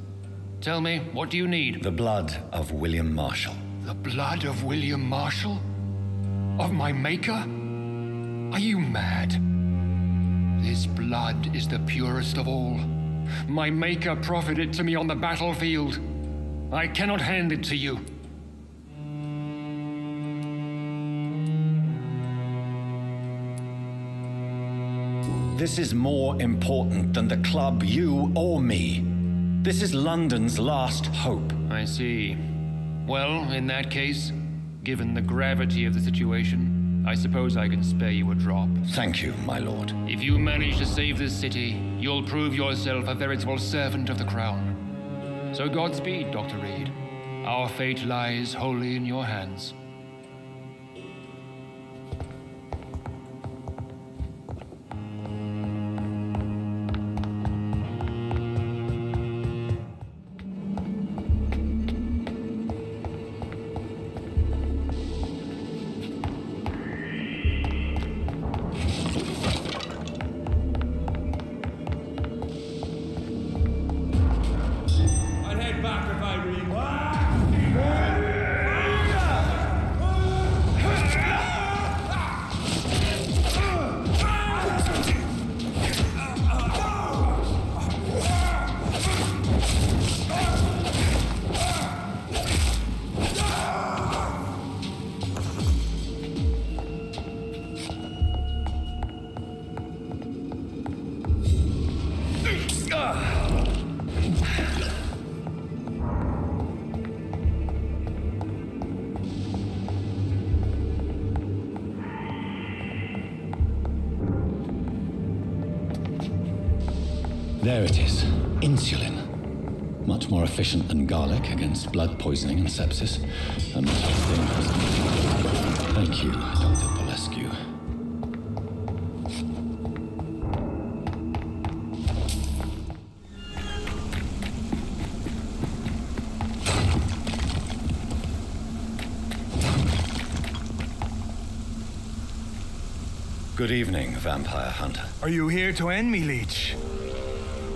Tell me, what do you need? The blood of William Marshall. The blood of William Marshall? Of my maker? Are you mad? This blood is the purest of all. My maker proffered it to me on the battlefield. I cannot hand it to you. This is more important than the club, you or me. This is London's last hope. I see. Well, in that case, given the gravity of the situation, I suppose I can spare you a drop. Thank you, my lord. If you manage to save this city, you'll prove yourself a veritable servant of the crown. So Godspeed, Dr. Reed. Our fate lies wholly in your hands. There it is. Insulin. Much more efficient than garlic against blood poisoning and sepsis, and much less dangerous. Thank you, Dr. Polescu. Good evening, Vampire Hunter. Are you here to end me, Leech?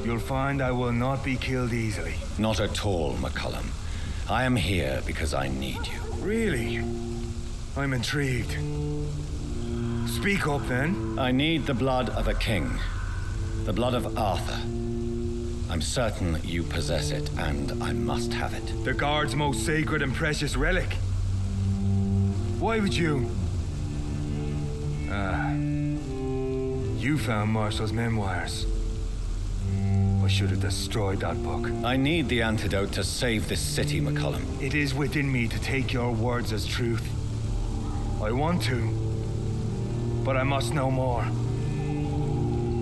You'll find I will not be killed easily. Not at all, McCullum. I am here because I need you. Really? I'm intrigued. Speak up, then. I need the blood of a king. The blood of Arthur. I'm certain you possess it, and I must have it. The Guard's most sacred and precious relic. Why would you? You found Marshall's memoirs. I should have destroyed that book. I need the antidote to save this city, McCullum. It is within me to take your words as truth. I want to, but I must know more.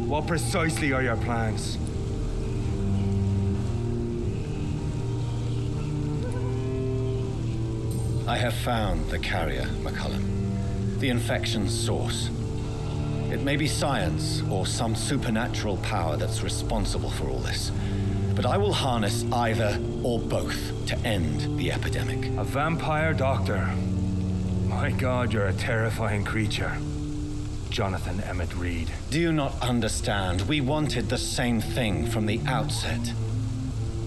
What precisely are your plans? I have found the carrier, McCullum. The infection's source. It may be science or some supernatural power that's responsible for all this. But I will harness either or both to end the epidemic. A vampire doctor. My God, you're a terrifying creature. Jonathan Emmett Reed. Do you not understand? We wanted the same thing from the outset.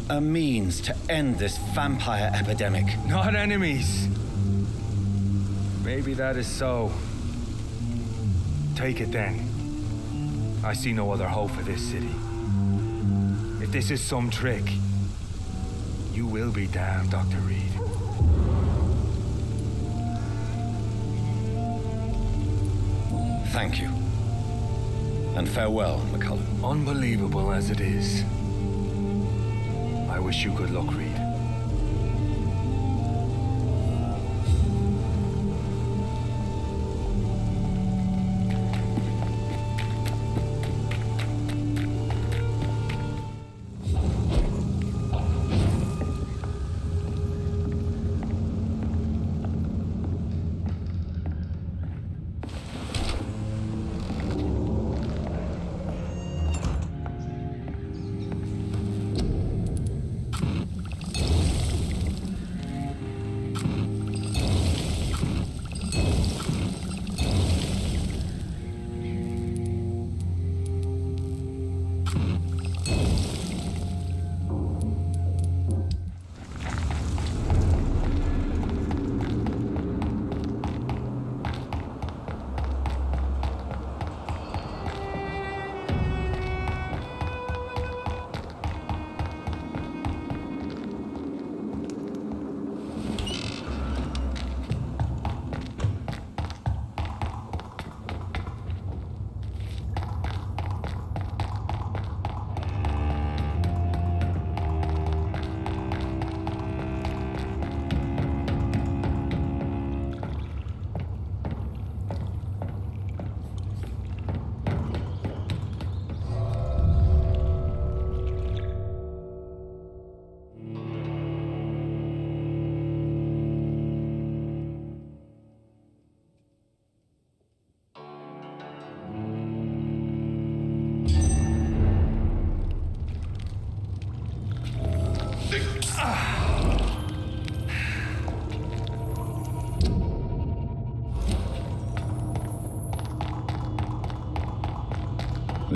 A means to end this vampire epidemic. Not enemies. Maybe that is so. Take it then. I see no other hope for this city. If this is some trick, you will be damned, Dr. Reed. Thank you. And farewell, McCullum. Unbelievable as it is, I wish you good luck, Reed.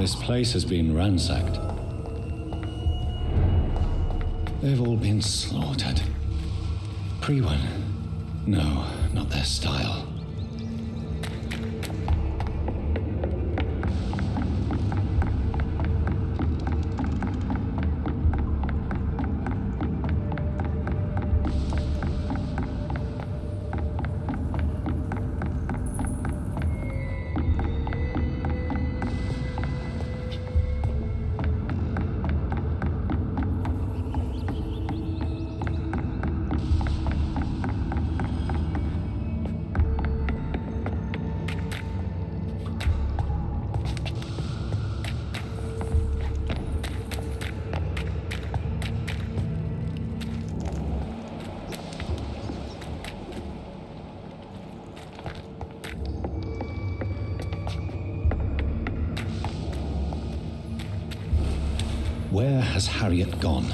This place has been ransacked. They've all been slaughtered. Pre-1. No, not their style. Where has Harriet gone?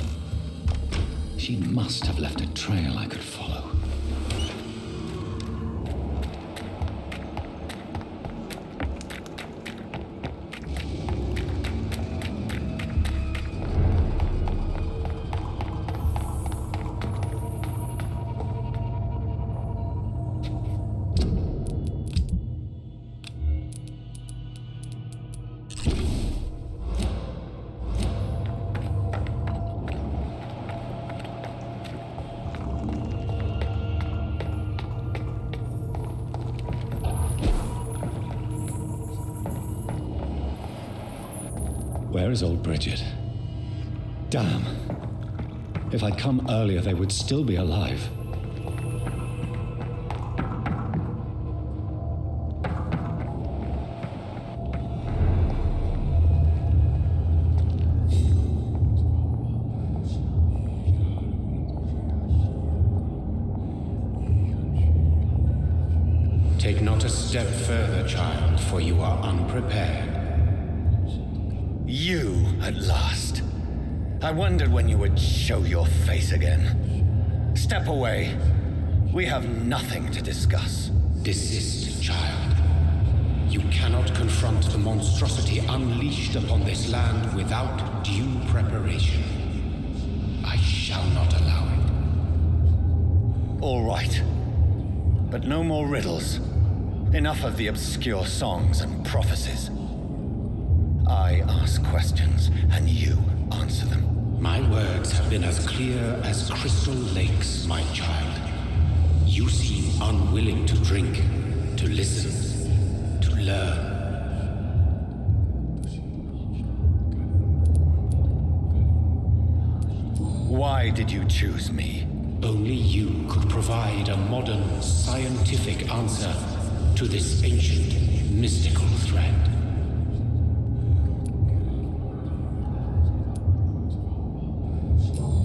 She must have left a trail I could follow. Where is old Bridget? Damn. If I'd come earlier, they would still be alive. Take not a step further, child, for you are unprepared. You, at last. I wondered when you would show your face again. Step away. We have nothing to discuss. Desist, child. You cannot confront the monstrosity unleashed upon this land without due preparation. I shall not allow it. All right. But no more riddles. Enough of the obscure songs and prophecies. I ask questions, and you answer them. My words have been as clear as crystal lakes, my child. You seem unwilling to drink, to listen, to learn. Why did you choose me? Only you could provide a modern, scientific answer to this ancient, mystical threat.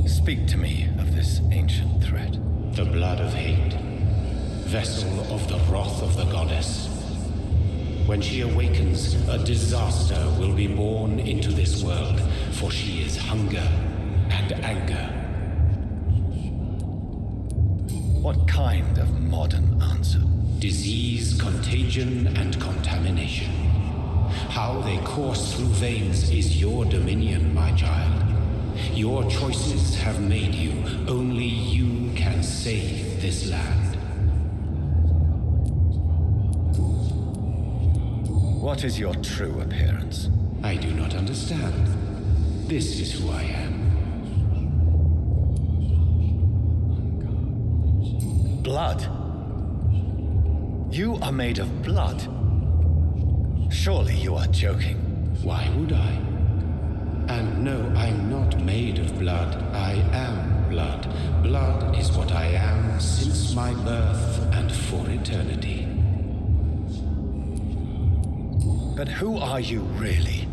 Speak to me of this ancient threat. The blood of hate, vessel of the wrath of the goddess. When she awakens, a disaster will be born into this world, for she is hunger and anger. What kind of modern answer? Disease, contagion, and contamination. How they course through veins is your dominion, my child. Your choices have made you. Only you can save this land. What is your true appearance? I do not understand. This is who I am. Blood? You are made of blood? Surely you are joking. Why would I? And no, I'm not made of blood. I am blood. Blood is what I am since my birth and for eternity. But who are you really?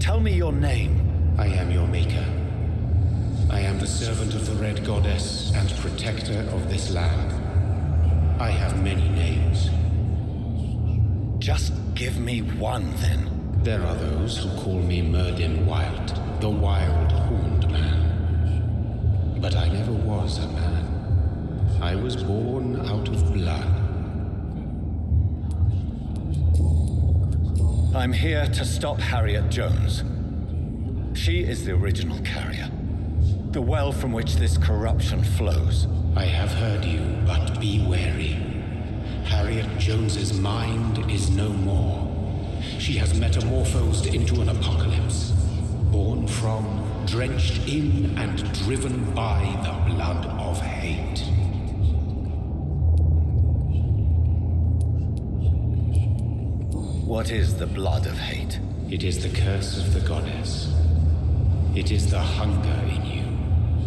Tell me your name. I am your maker. I am the servant of the Red Goddess and protector of this land. I have many names. Just give me one, then. There are those who call me Merdin Wild, the Wild Horned Man. But I never was a man. I was born out of blood. I'm here to stop Harriet Jones. She is the original carrier. The well from which this corruption flows. I have heard you, but be wary. Harriet Jones's mind is no more. She has metamorphosed into an apocalypse. Born from, drenched in, and driven by the blood of hate. What is the blood of hate? It is the curse of the goddess. It is the hunger in you,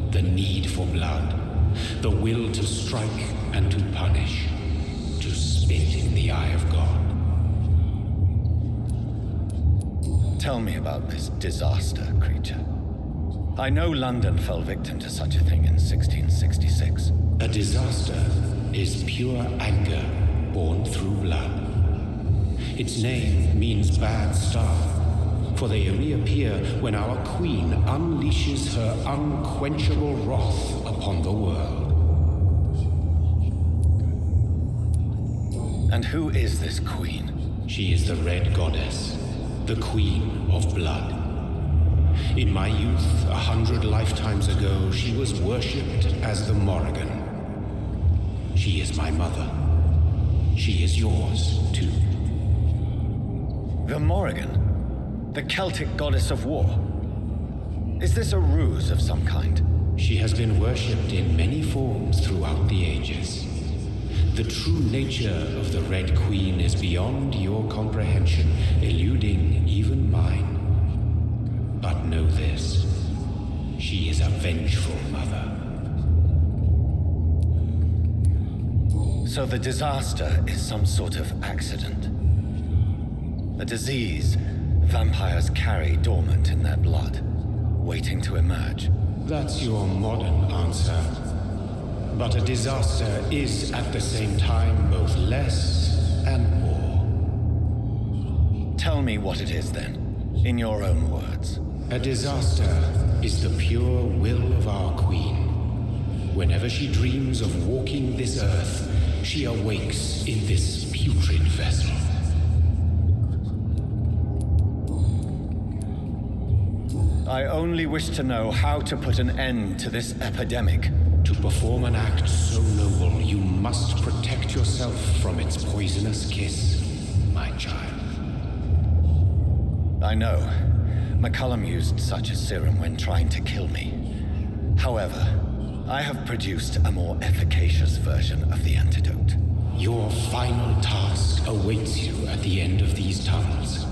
the need for blood, the will to strike and to punish, to spit in the eye of God. Tell me about this disaster creature. I know London fell victim to such a thing in 1666. A disaster is pure anger born through blood. Its name means bad star, for they only appear when our queen unleashes her unquenchable wrath upon the world. And who is this queen? She is the Red Goddess, the Queen of Blood. In my youth, 100 lifetimes ago, she was worshipped as the Morrigan. She is my mother. She is yours, too. The Morrigan? The Celtic goddess of war? Is this a ruse of some kind? She has been worshipped in many forms throughout the ages. The true nature of the Red Queen is beyond your comprehension, eluding even mine. But know this, she is a vengeful mother. So the disaster is some sort of accident. A disease vampires carry dormant in their blood, waiting to emerge. That's your modern answer. But a disaster is at the same time both less and more. Tell me what it is then, in your own words. A disaster is the pure will of our queen. Whenever she dreams of walking this earth, she awakes in this putrid vessel. I only wish to know how to put an end to this epidemic. To perform an act so noble, you must protect yourself from its poisonous kiss, my child. I know. McCullum used such a serum when trying to kill me. However, I have produced a more efficacious version of the antidote. Your final task awaits you at the end of these tunnels.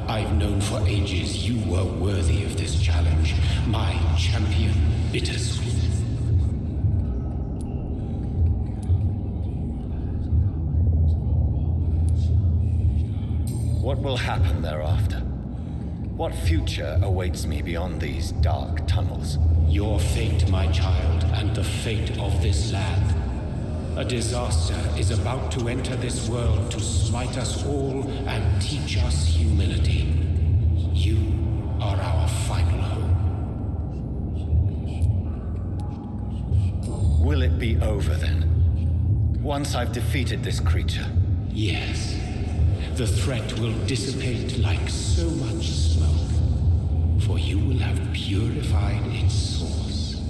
I've known for ages you were worthy of this challenge, my champion, Bittersweet. What will happen thereafter? What future awaits me beyond these dark tunnels? Your fate, my child, and the fate of this land. A disaster is about to enter this world to smite us all and teach us humility. You are our final hope. Will it be over then? Once I've defeated this creature? Yes. The threat will dissipate like so much smoke, for you will have purified its source.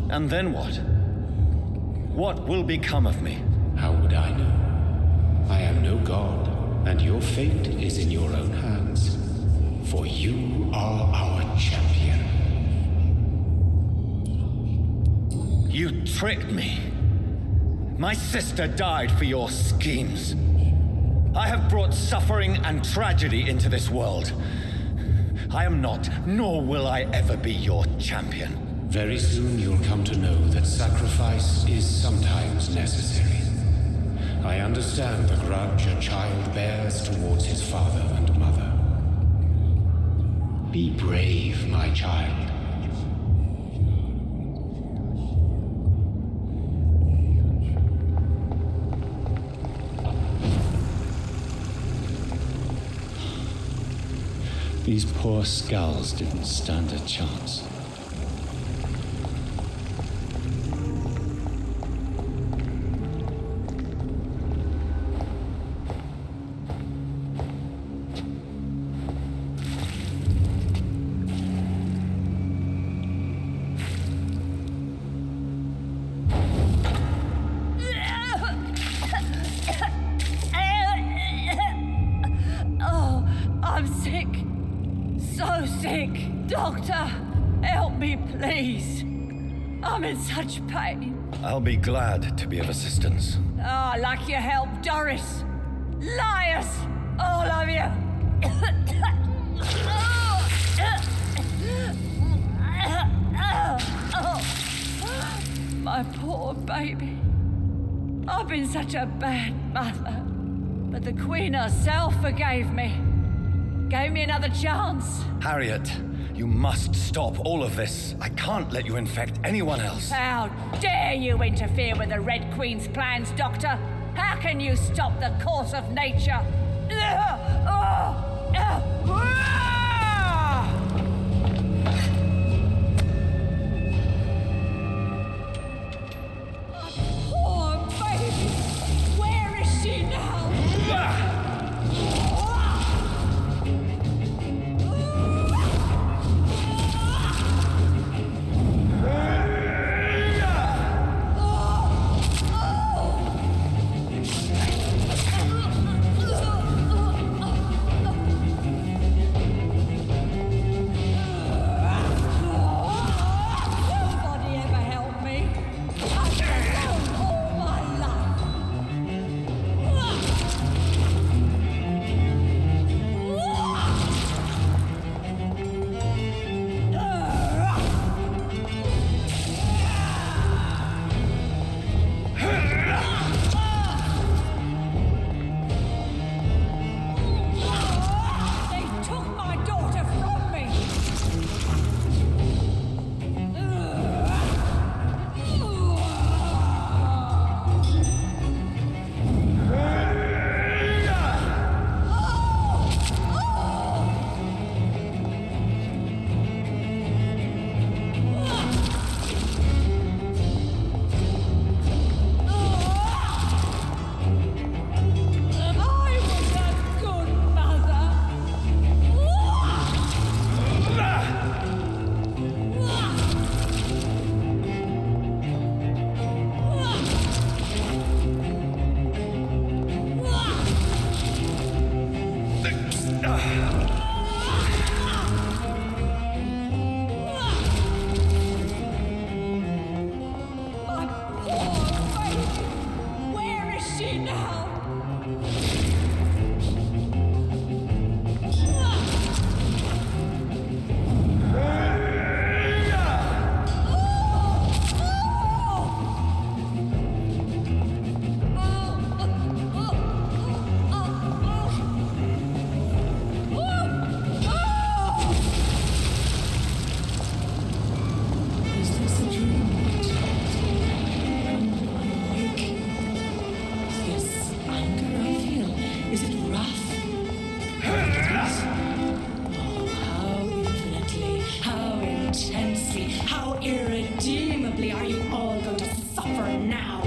And then what? What will become of me? How would I know? I am no god, and your fate is in your own hands, for you are our champion. You tricked me. My sister died for your schemes. I have brought suffering and tragedy into this world. I am not, nor will I ever be your champion. Very soon you'll come to know that sacrifice is sometimes necessary. I understand the grudge a child bears towards his father and mother. Be brave, my child. These poor skulls didn't stand a chance. so sick. Doctor, help me, please. I'm in such pain. I'll be glad to be of assistance. Ah, like your help, Doris. Liars, all of you. My poor baby. I've been such a bad mother. But the Queen herself forgave me. Gave me another chance. Harriet, you must stop all of this. I can't let you infect anyone else. How dare you interfere with the Red Queen's plans, Doctor? How can you stop the course of nature? Poor baby! Where is she now? Nobody ever helped me. I've been alone all my They took my daughter from me. I was a good mother. My poor baby. Where is she now? Is this a dream? This anger I feel, is it wrath? Oh, how infinitely, how intensely, how irredeemably are you all going to suffer now?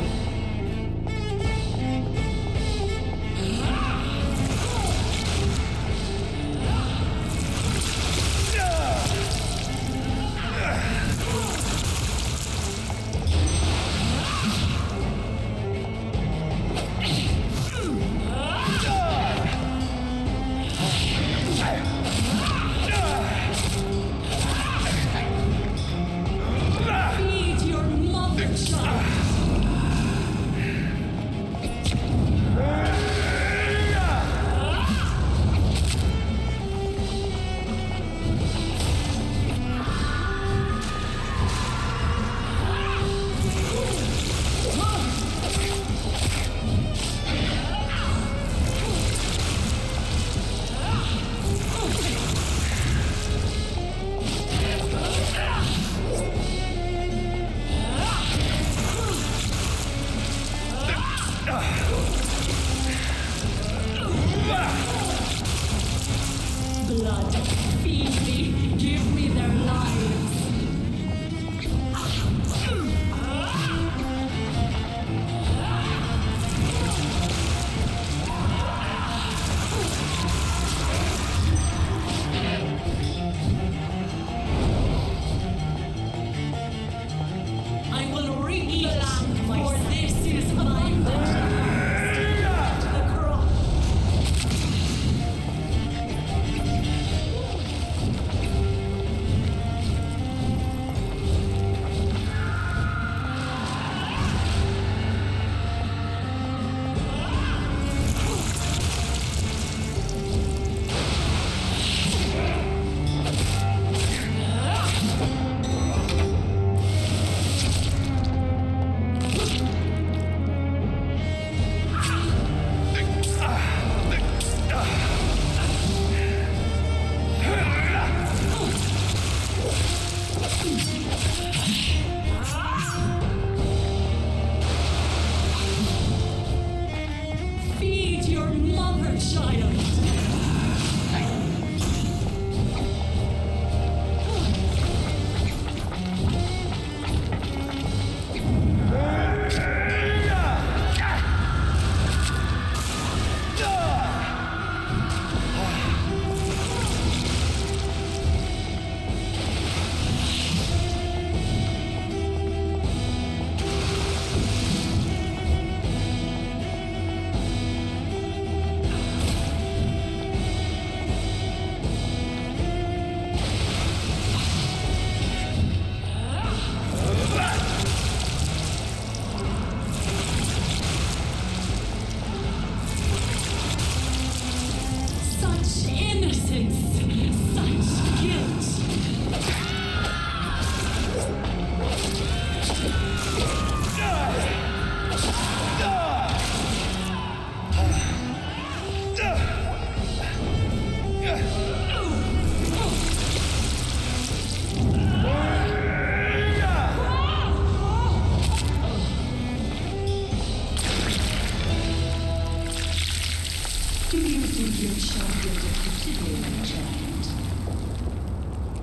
Feed your mother.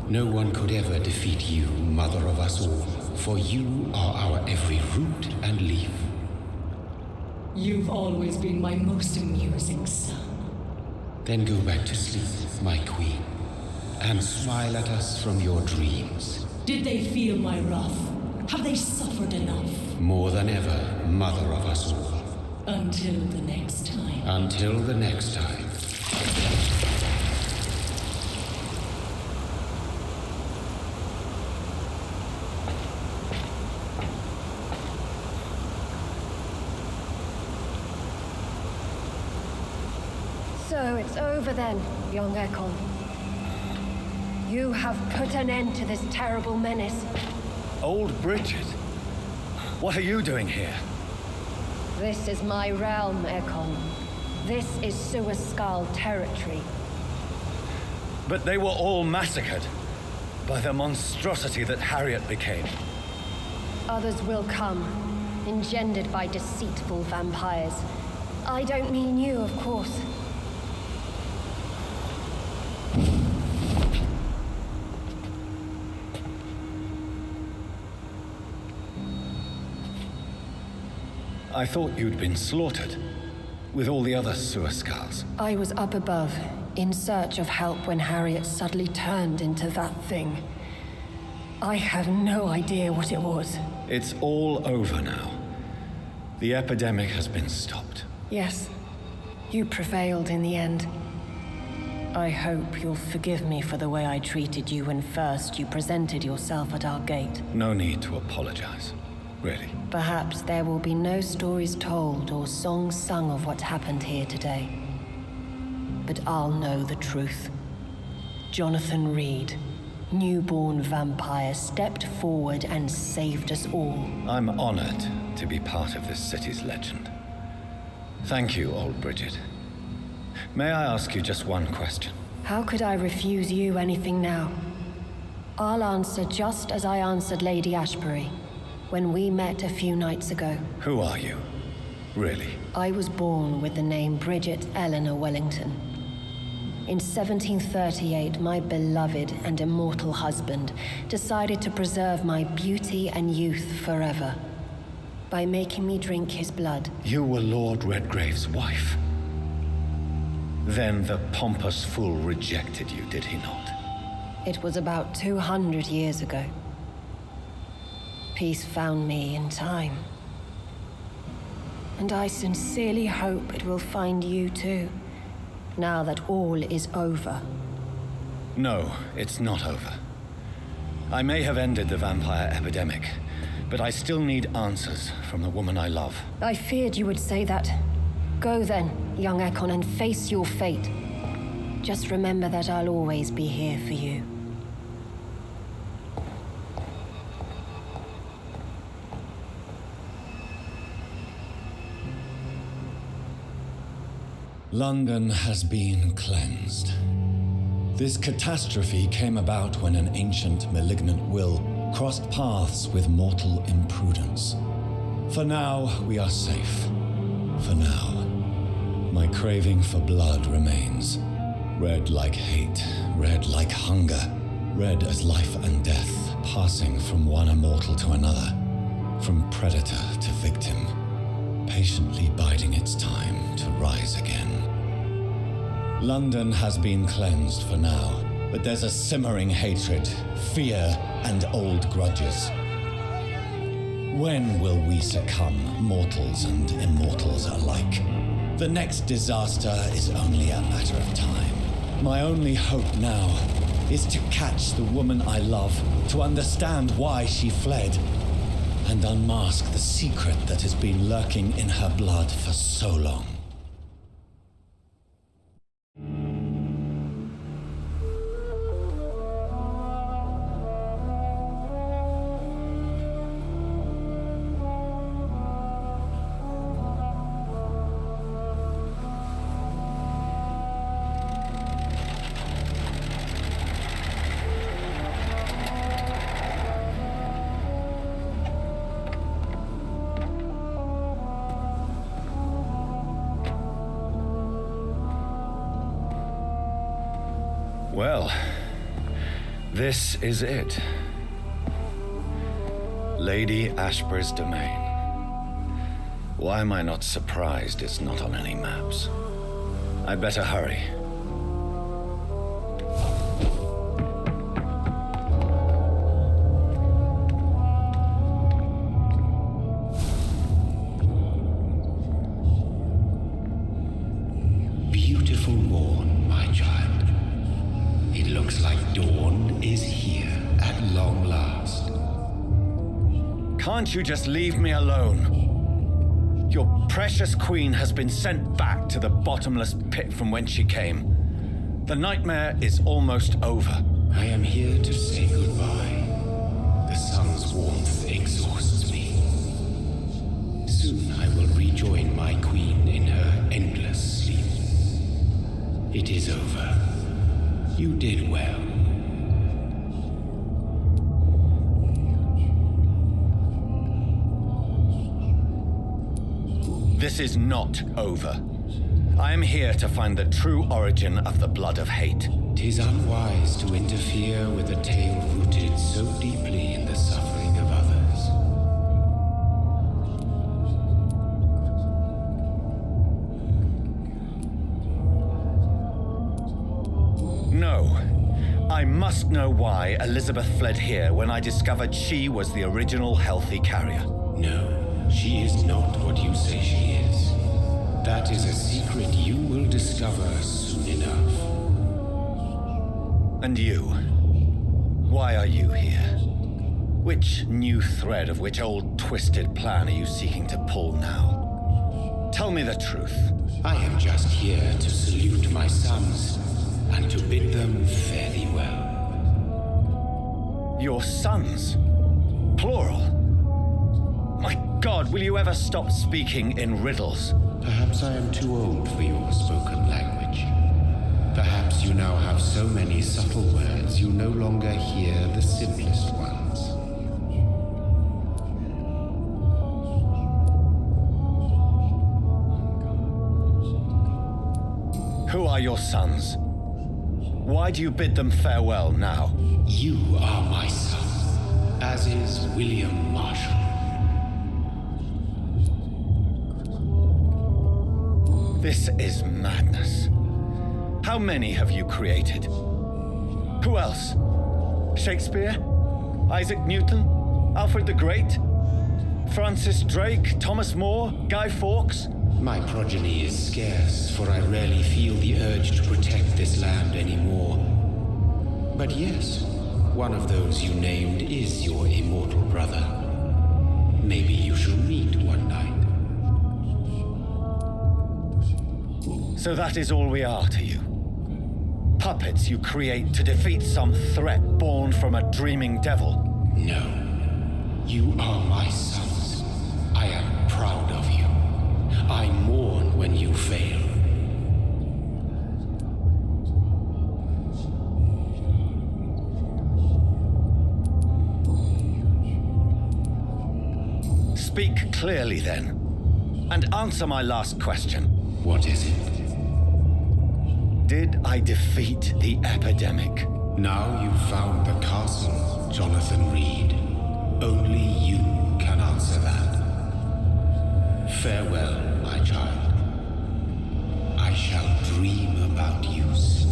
No one could ever defeat you, mother of us all, for you are our every root and leaf. You've always been my most amusing son. Then go back to sleep, my queen, and smile at us from your dreams. Did they feel my wrath? Have they suffered enough? More than ever, mother of us all. Until the next time. Until the next time. So it's over then, young Ekon. You have put an end to this terrible menace. Old Bridget? What are you doing here? This is my realm, Ekon. This is Suaskal territory. But they were all massacred by the monstrosity that Harriet became. Others will come, engendered by deceitful vampires. I don't mean you, of course. I thought you'd been slaughtered, with all the other Suaskals. I was up above, in search of help when Harriet suddenly turned into that thing. I have no idea what it was. It's all over now. The epidemic has been stopped. Yes, you prevailed in the end. I hope you'll forgive me for the way I treated you when first you presented yourself at our gate. No need to apologize, really. Perhaps there will be no stories told or songs sung of what happened here today. But I'll know the truth. Jonathan Reed, newborn vampire, stepped forward and saved us all. I'm honored to be part of this city's legend. Thank you, old Bridget. May I ask you just one question? How could I refuse you anything now? I'll answer just as I answered Lady Ashbury when we met a few nights ago. Who are you, really? I was born with the name Bridget Eleanor Wellington. In 1738, my beloved and immortal husband decided to preserve my beauty and youth forever by making me drink his blood. You were Lord Redgrave's wife. Then the pompous fool rejected you, did he not? It was about 200 years ago. Peace found me in time. And I sincerely hope it will find you too, now that all is over. No, it's not over. I may have ended the vampire epidemic, but I still need answers from the woman I love. I feared you would say that. Go then, young Ekon, and face your fate. Just remember that I'll always be here for you. London has been cleansed. This catastrophe came about when an ancient, malignant will crossed paths with mortal imprudence. For now, we are safe. For now. My craving for blood remains. Red like hate, red like hunger, red as life and death, passing from one immortal to another, from predator to victim, patiently biding its time to rise again. London has been cleansed for now, but there's a simmering hatred, fear, and old grudges. When will we succumb, mortals and immortals alike? The next disaster is only a matter of time. My only hope now is to catch the woman I love, to understand why she fled, and unmask the secret that has been lurking in her blood for so long. Well, This is it. Lady Ashbur's domain. Why am I not surprised it's not on any maps? I'd better hurry. Beautiful morn, my child. It looks like dawn is here at long last. Can't you just leave me alone? Your precious queen has been sent back to the bottomless pit from whence she came. The nightmare is almost over. I am here to say goodbye. The sun's warmth exhausts me. Soon I will rejoin my queen in her endless sleep. It is over. You did well. This is not over. I am here to find the true origin of the blood of hate. 'Tis unwise to interfere with a tale rooted so deeply in the suffering of others. No. I must know why Elizabeth fled here when I discovered she was the original healthy carrier. No. She is not what you say she is. That is a secret you will discover soon enough. And you? Why are you here? Which new thread of which old twisted plan are you seeking to pull now? Tell me the truth. I am just here to salute my sons and to bid them fare thee well. Your sons? Plural? My God, will you ever stop speaking in riddles? Perhaps I am too old for your spoken language. Perhaps you now have so many subtle words you no longer hear the simplest ones. Who are your sons? Why do you bid them farewell now? You are my son, as is William Marshall. This is madness. How many have you created? Who else? Shakespeare? Isaac Newton? Alfred the Great? Francis Drake? Thomas More? Guy Fawkes? My progeny is scarce, for I rarely feel the urge to protect this land anymore. But yes, one of those you named is your immortal brother. Maybe you shall meet one night. So that is all we are to you? Puppets you create to defeat some threat born from a dreaming devil? No. You are my sons. I am proud of you. I mourn when you fail. Speak clearly then, and answer my last question. What is it? Did I defeat the epidemic? Now you've found the castle, Jonathan Reed. Only you can answer that. Farewell, my child. I shall dream about you soon.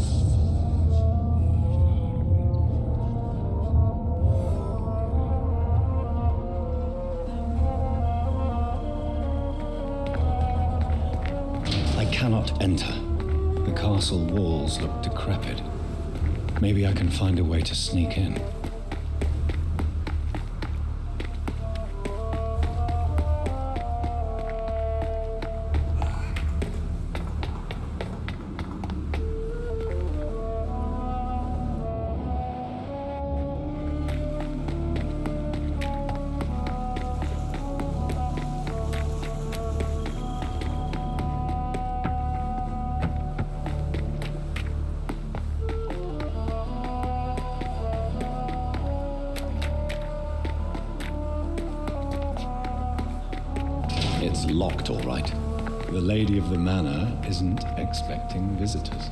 I cannot enter. The castle walls look decrepit. Maybe I can find a way to sneak in. It's locked, all right. The lady of the manor isn't expecting visitors.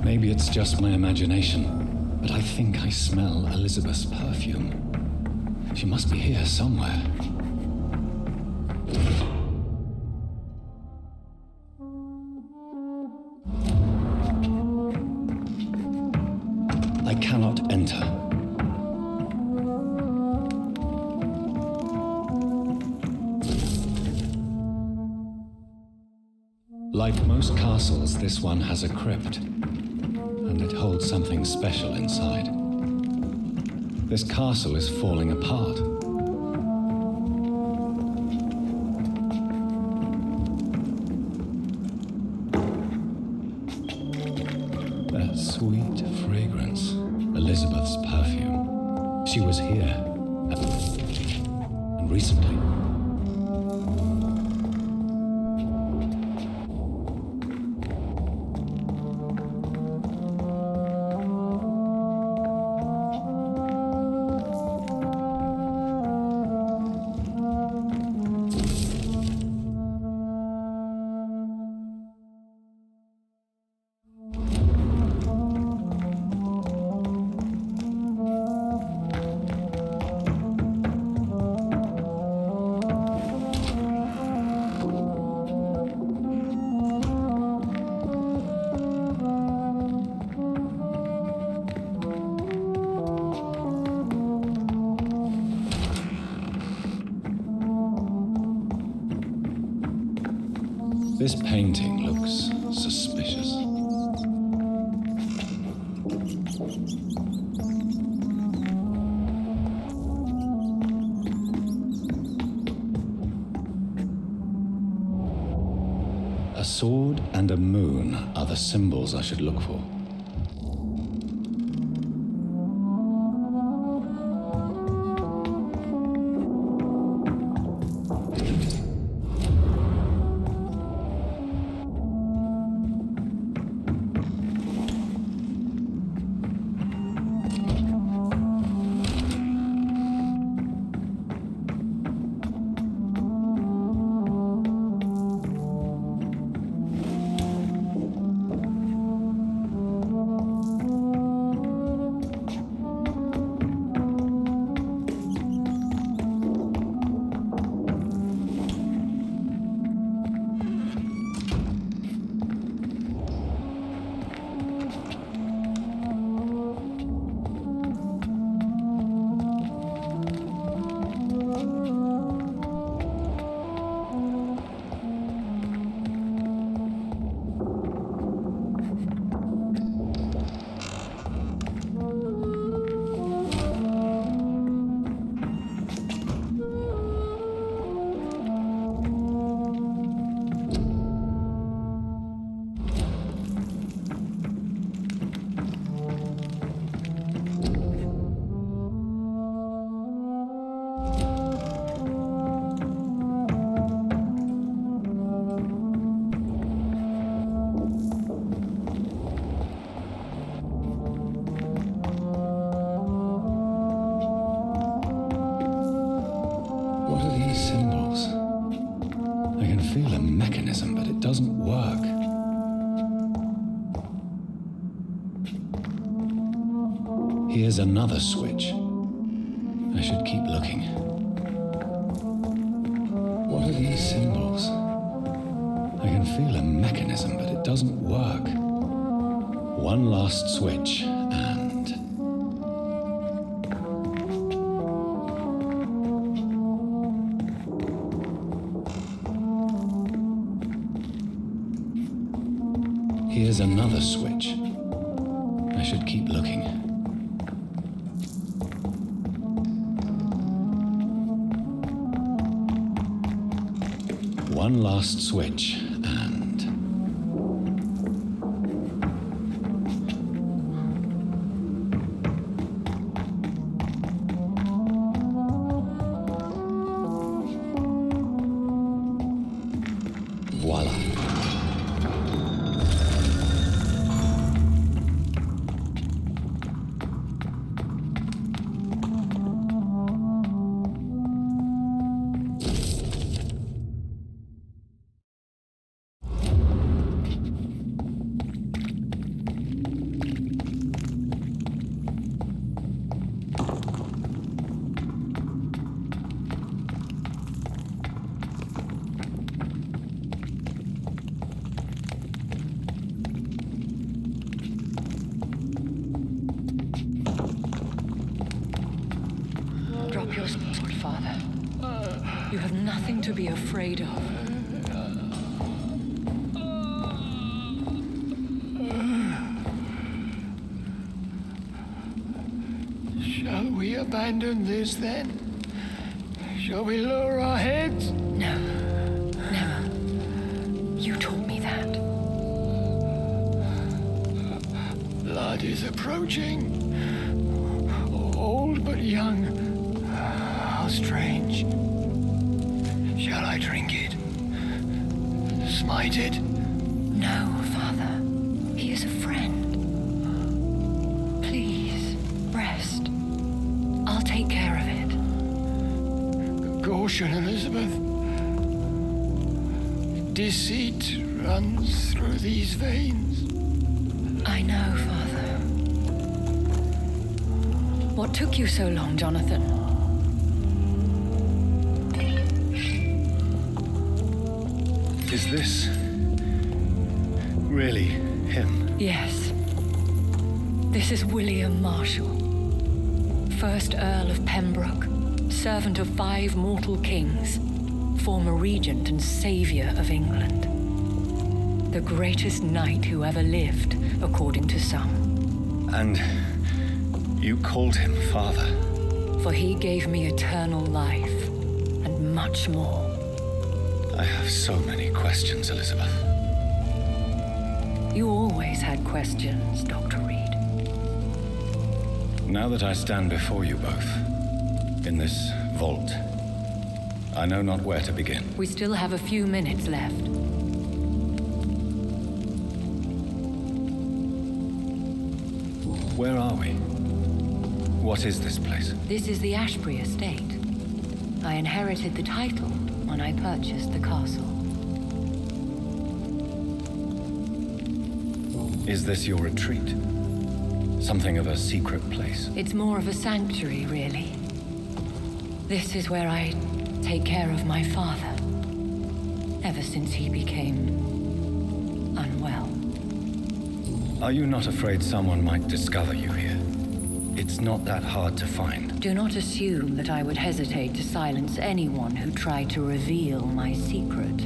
Maybe it's just my imagination, but I think I smell Elizabeth's perfume. She must be here somewhere. I cannot enter. Like most castles, this one has a crypt, and it holds something special inside. This castle is falling apart. That sweet fragrance, Elizabeth's perfume. She was here, and recently. This painting looks suspicious. A sword and a moon are the symbols I should look for. Doesn't work. Here's another switch. I should keep looking. What are these symbols? I can feel a mechanism, but it doesn't work. One last switch, and... Here's another switch. I should keep looking. One last switch, and... Voila. You have nothing to be afraid of. Shall we abandon this then? Shall we lower our heads? No, never. You taught me that. Blood is approaching. Old but young. How strange. Shall I drink it? Smite it? No, Father. He is a friend. Please, rest. I'll take care of it. Caution, Elizabeth. Deceit runs through these veins. I know, Father. What took you so long, Jonathan? Is this really him? Yes. This is William Marshall, 1st Earl of Pembroke, servant of 5 mortal kings, former regent and savior of England. The greatest knight who ever lived, according to some. And you called him father? For he gave me eternal life, and much more. I have so many questions, Elizabeth. You always had questions, Dr. Reed. Now that I stand before you both, in this vault, I know not where to begin. We still have a few minutes left. Where are we? What is this place? This is the Ashbury estate. I inherited the title when I purchased the castle. Is this your retreat? Something of a secret place? It's more of a sanctuary, really. This is where I take care of my father, ever since he became unwell. Are you not afraid someone might discover you here? It's not that hard to find. Do not assume that I would hesitate to silence anyone who tried to reveal my secret.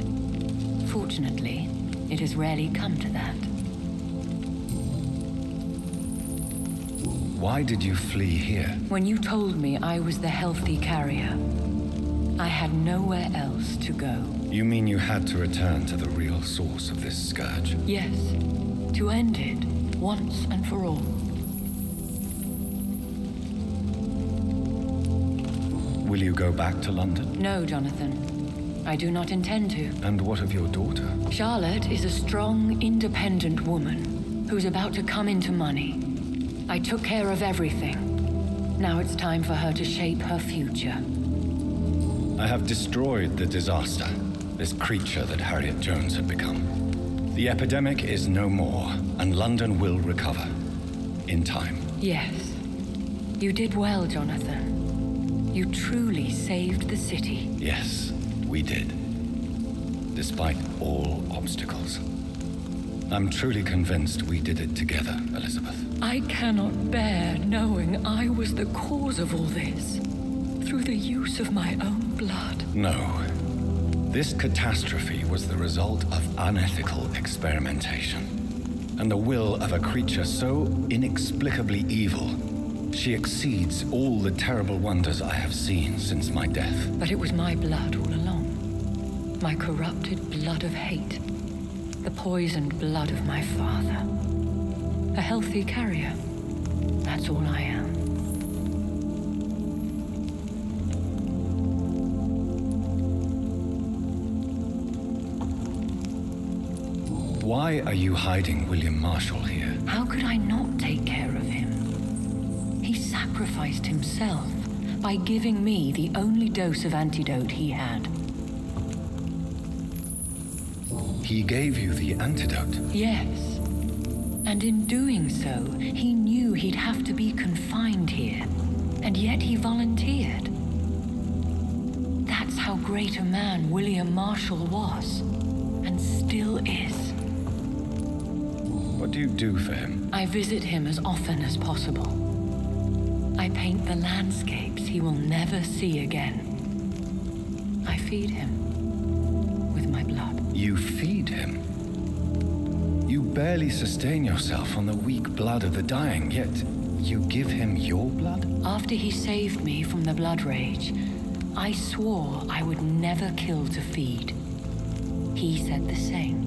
Fortunately, it has rarely come to that. Why did you flee here? When you told me I was the healthy carrier, I had nowhere else to go. You mean you had to return to the real source of this scourge? Yes, to end it once and for all. Will you go back to London? No, Jonathan. I do not intend to. And what of your daughter? Charlotte is a strong, independent woman who's about to come into money. I took care of everything. Now it's time for her to shape her future. I have destroyed the disaster, this creature that Harriet Jones had become. The epidemic is no more, and London will recover. In time. Yes. You did well, Jonathan. You truly saved the city. Yes, we did. Despite all obstacles. I'm truly convinced we did it together, Elizabeth. I cannot bear knowing I was the cause of all this, through the use of my own blood. No. This catastrophe was the result of unethical experimentation, and the will of a creature so inexplicably evil, she exceeds all the terrible wonders I have seen since my death. But it was my blood all along. My corrupted blood of hate. The poisoned blood of my father. A healthy carrier. That's all I am. Why are you hiding William Marshall here? How could I not take care of him? He sacrificed himself by giving me the only dose of antidote he had. He gave you the antidote? Yes. And in doing so, he knew he'd have to be confined here. And yet he volunteered. That's how great a man William Marshall was. And still is. What do you do for him? I visit him as often as possible. I paint the landscapes he will never see again. I feed him with my blood. You feed him? You barely sustain yourself on the weak blood of the dying, yet you give him your blood? After he saved me from the blood rage, I swore I would never kill to feed. He said the same.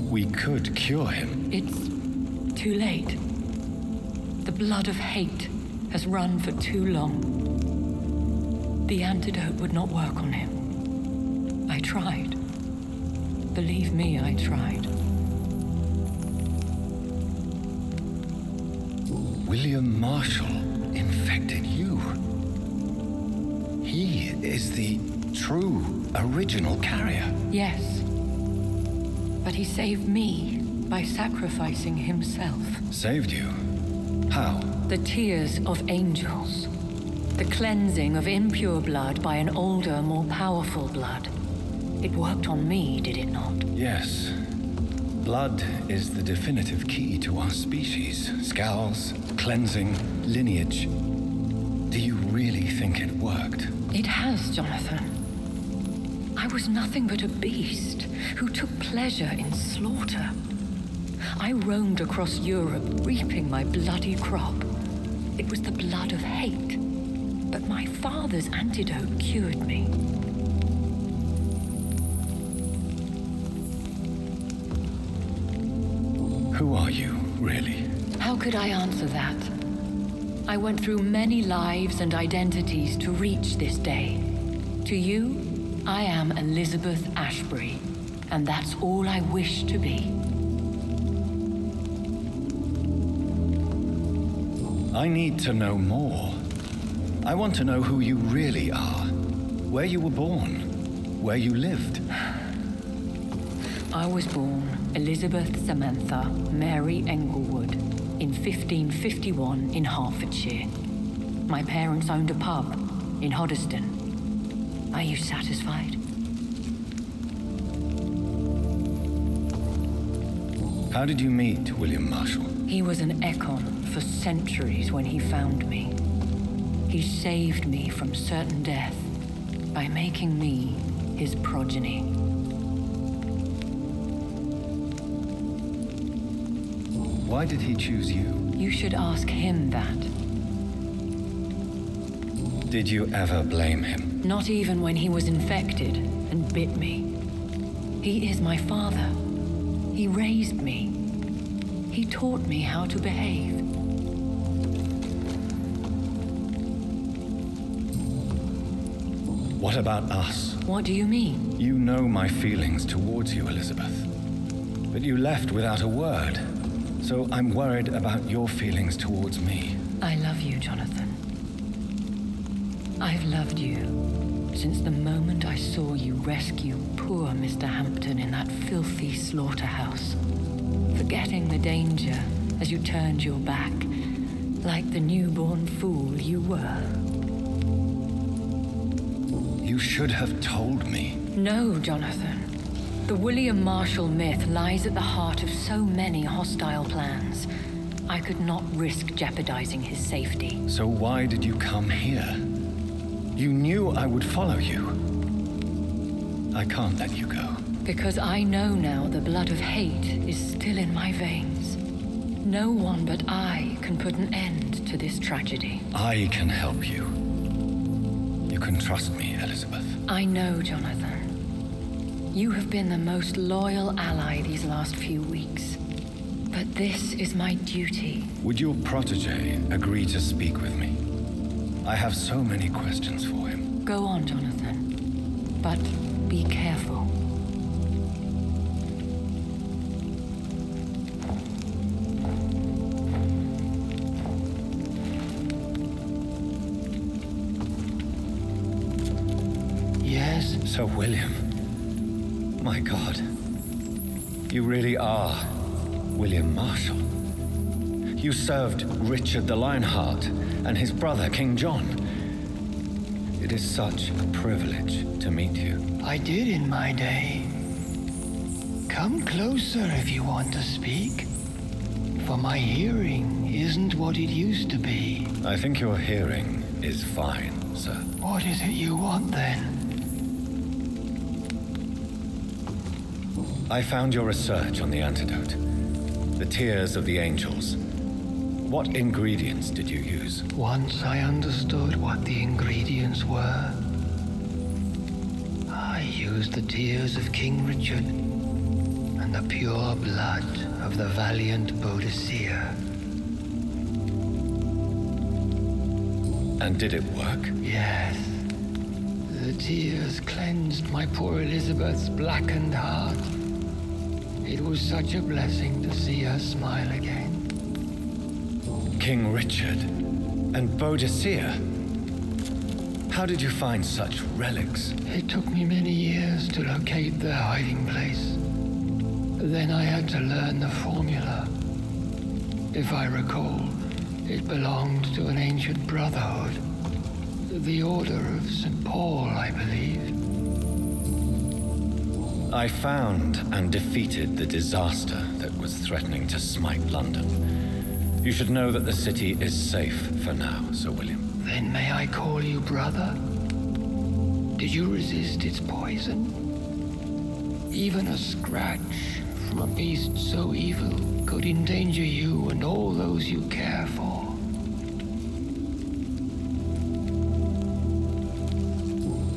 We could cure him. It's too late. The blood of hate has run for too long. The antidote would not work on him. I tried. Believe me, I tried. William Marshall infected you. He is the true, original carrier. Yes. But he saved me by sacrificing himself. Saved you? How? The tears of angels. The cleansing of impure blood by an older, more powerful blood. It worked on me, did it not? Yes. Blood is the definitive key to our species. Scowls, cleansing, lineage. Do you really think it worked? It has, Jonathan. I was nothing but a beast who took pleasure in slaughter. I roamed across Europe, reaping my bloody crop. It was the blood of hate. But my father's antidote cured me. Who are you, really? How could I answer that? I went through many lives and identities to reach this day. To you, I am Elizabeth Ashbury, and that's all I wish to be. I need to know more. I want to know who you really are. Where you were born. Where you lived. I was born Elizabeth Samantha Mary Englewood in 1551 in Hertfordshire. My parents owned a pub in Hoddesdon. Are you satisfied? How did you meet William Marshall? He was an Econ for centuries when he found me. He saved me from certain death by making me his progeny. Why did he choose you? You should ask him that. Did you ever blame him? Not even when he was infected and bit me. He is my father. He raised me. He taught me how to behave. What about us? What do you mean? You know my feelings towards you, Elizabeth. But you left without a word. So I'm worried about your feelings towards me. I love you, Jonathan. I've loved you since the moment I saw you rescue poor Mr. Hampton in that filthy slaughterhouse, forgetting the danger as you turned your back, like the newborn fool you were. You should have told me. No, Jonathan. The William Marshall myth lies at the heart of so many hostile plans. I could not risk jeopardizing his safety. So why did you come here? You knew I would follow you. I can't let you go. Because I know now the blood of hate is still in my veins. No one but I can put an end to this tragedy. I can help you. You can trust me, Elizabeth. I know, Jonathan. You have been the most loyal ally these last few weeks. But this is my duty. Would your protege agree to speak with me? I have so many questions for him. Go on, Jonathan. But be careful. Yes, Sir William. My God. You really are William Marshall. You served Richard the Lionheart and his brother, King John. It is such a privilege to meet you. I did in my day. Come closer if you want to speak. For my hearing isn't what it used to be. I think your hearing is fine. sir. What is it you want, then? I found your research on the antidote. The tears of the angels. What ingredients did you use? Once I understood what the ingredients were, I used the tears of King Richard and the pure blood of the valiant Boadicea. And did it work? Yes. The tears cleansed my poor Elizabeth's blackened heart. It was such a blessing to see her smile again. King Richard and Boadicea? How did you find such relics? It took me many years to locate their hiding place. Then I had to learn the formula. If I recall, it belonged to an ancient brotherhood. The Order of St. Paul, I believe. I found and defeated the disaster that was threatening to smite London. You should know that the city is safe for now, Sir William. Then may I call you brother? Did you resist its poison? Even a scratch from a beast so evil could endanger you and all those you care for.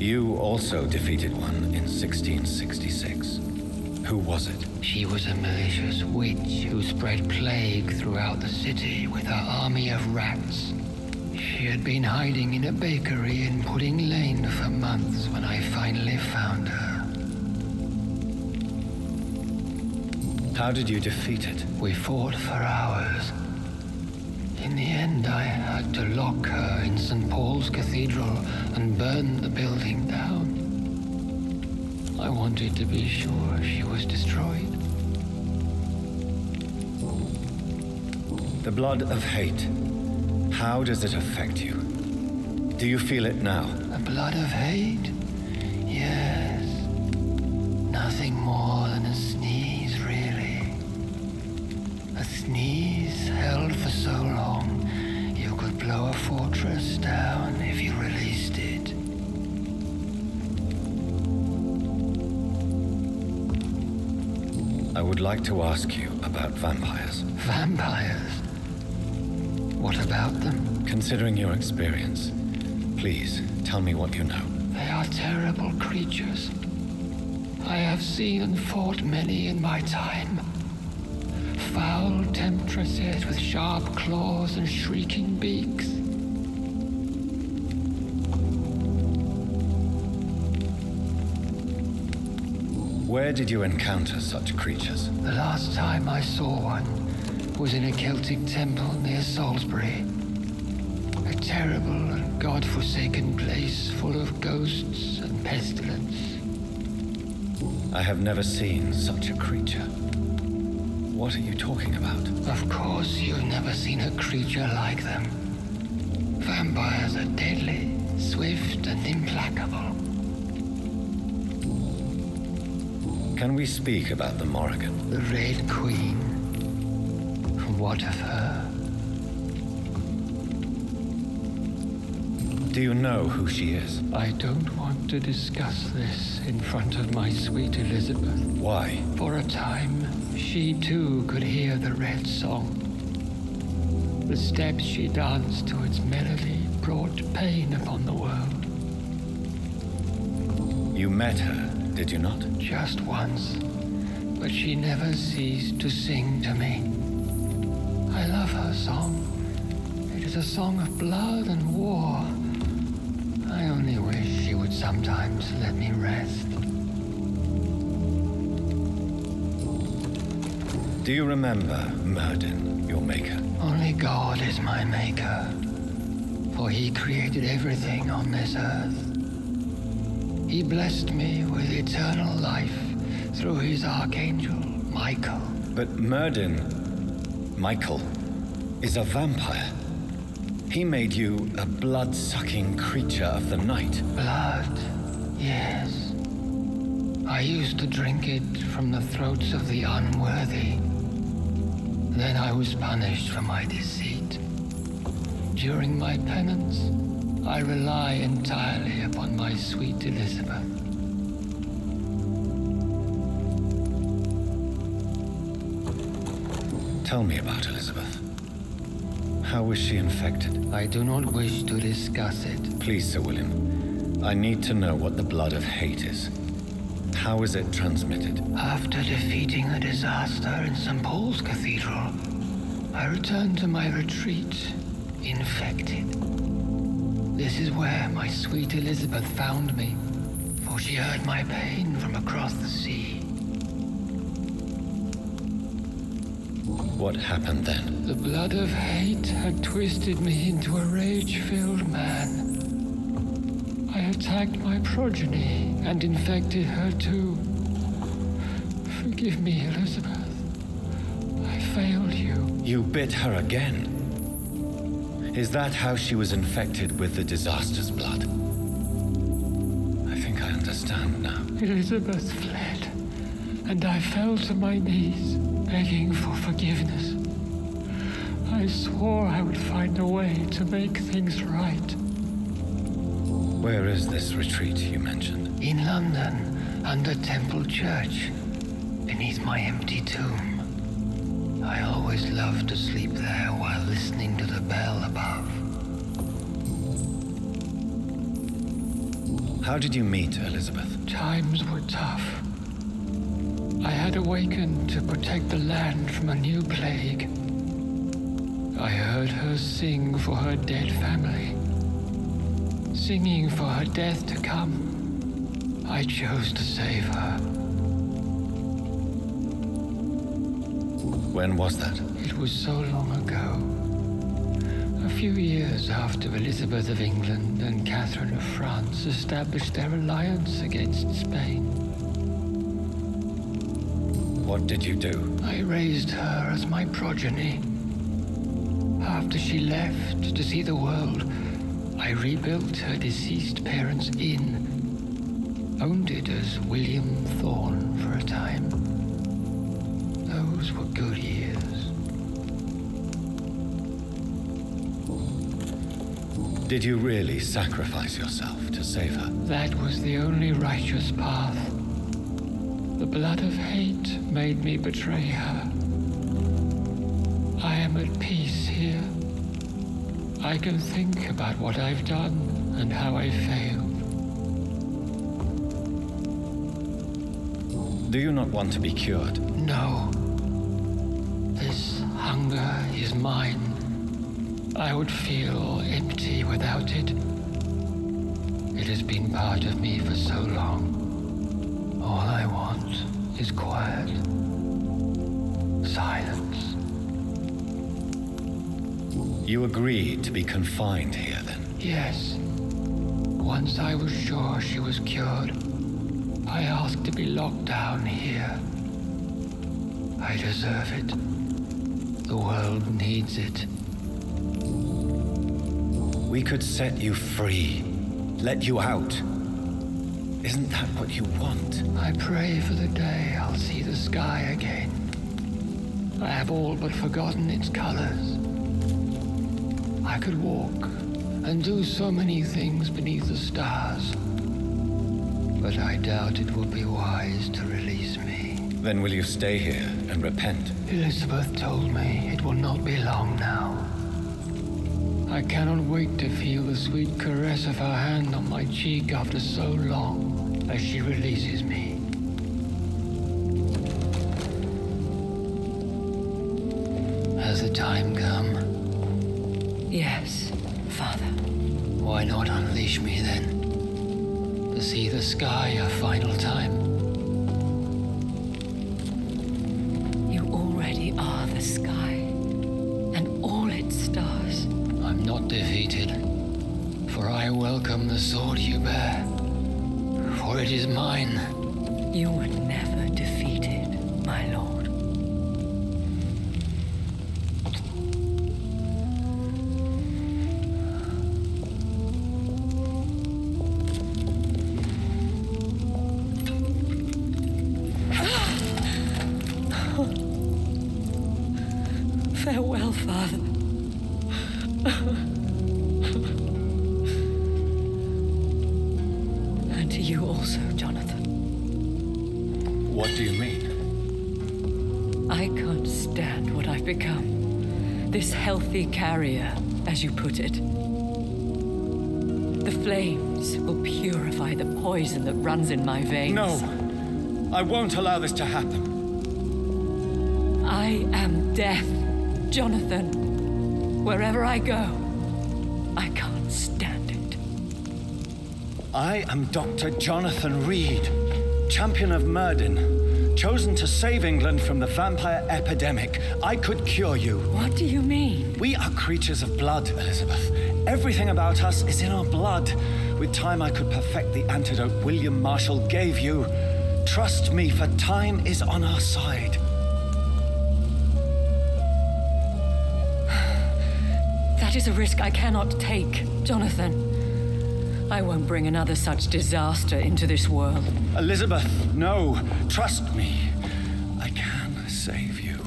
You also defeated one in 1666. Who was it? She was a malicious witch who spread plague throughout the city with her army of rats. She had been hiding in a bakery in Pudding Lane for months when I finally found her. How did you defeat it? We fought for hours. In the end, I had to lock her in St. Paul's Cathedral and burn the building down. I wanted to be sure she was destroyed. The blood of hate. How does it affect you? Do you feel it now? The blood of hate? Yes. Nothing more than a sneeze, really. A sneeze held for so long, you could blow a fortress down if you released it. I would like to ask you about vampires. Vampires? What about them? Considering your experience, please tell me what you know. They are terrible creatures. I have seen and fought many in my time. Foul temptresses with sharp claws and shrieking beaks. Where did you encounter such creatures? The last time I saw one was in a Celtic temple near Salisbury. A terrible and god-forsaken place full of ghosts and pestilence. I have never seen such a creature. What are you talking about? Of course you've never seen a creature like them. Vampires are deadly, swift and implacable. Can we speak about the Morrigan? The Red Queen. What of her? Do you know who she is? I don't want to discuss this in front of my sweet Elizabeth. Why? For a time, she too could hear the Red Song. The steps she danced to its melody brought pain upon the world. You met her, did you not? Just once, but she never ceased to sing to me. I love her song. It is a song of blood and war. I only wish she would sometimes let me rest. Do you remember Myrddin, your maker? Only God is my maker, for he created everything on this earth. He blessed me with eternal life through his archangel, Michael. But Myrddin, Michael, is a vampire. He made you a blood-sucking creature of the night. Blood, yes. I used to drink it from the throats of the unworthy. Then I was punished for my deceit. During my penance, I rely entirely upon my sweet Elizabeth. Tell me about Elizabeth. How was she infected? I do not wish to discuss it. Please, Sir William. I need to know what the blood of hate is. How is it transmitted? After defeating the disaster in St. Paul's Cathedral, I returned to my retreat, infected. This is where my sweet Elizabeth found me, for she heard my pain from across the sea. What happened then? The blood of hate had twisted me into a rage-filled man. I attacked my progeny and infected her too. Forgive me, Elizabeth. I failed you. You bit her again? Is that how she was infected with the disaster's blood? I think I understand now. Elizabeth fled, and I fell to my knees, begging for forgiveness. I swore I would find a way to make things right. Where is this retreat you mentioned? In London, under Temple Church, beneath my empty tomb. I always loved to sleep there while listening to the bell above. How did you meet Elizabeth? Times were tough. I had awakened to protect the land from a new plague. I heard her sing for her dead family. Singing for her death to come, I chose to save her. When was that? It was so long ago. A few years after Elizabeth of England and Catherine of France established their alliance against Spain. What did you do? I raised her as my progeny. After she left to see the world, I rebuilt her deceased parents' inn, owned it as William Thorne for a time. Those were good years. Did you really sacrifice yourself to save her? That was the only righteous path. The blood of hate made me betray her. I am at peace here. I can think about what I've done and how I failed. Do you not want to be cured? No. This hunger is mine. I would feel empty without it. It has been part of me for so long. All I want is quiet. Silence. You agreed to be confined here, then? Yes. Once I was sure she was cured, I asked to be locked down here. I deserve it. The world needs it. We could set you free. Let you out. Isn't that what you want? I pray for the day I'll see the sky again. I have all but forgotten its colors. I could walk and do so many things beneath the stars. But I doubt it would be wise to release me. Then will you stay here and repent? Elizabeth told me it will not be long now. I cannot wait to feel the sweet caress of her hand on my cheek after so long as she releases me. Has the time come? Yes, Father. Why not unleash me then? To see the sky a final time. You already are the sky, and all its stars. I'm not defeated, for I welcome the sword you bear, for it is mine. You were never defeated, my lord. Farewell, Father. What do you mean? I can't stand what I've become. This healthy carrier, as you put it. The flames will purify the poison that runs in my veins. No! I won't allow this to happen. I am death, Jonathan. Wherever I go, I can't stand it. I am Dr. Jonathan Reed, champion of Myrddin, chosen to save England from the vampire epidemic. I could cure you. What do you mean? We are creatures of blood, Elizabeth. Everything about us is in our blood. With time, I could perfect the antidote William Marshall gave you. Trust me, for time is on our side. That is a risk I cannot take, Jonathan. I won't bring another such disaster into this world. Elizabeth, no. Trust me. I can save you.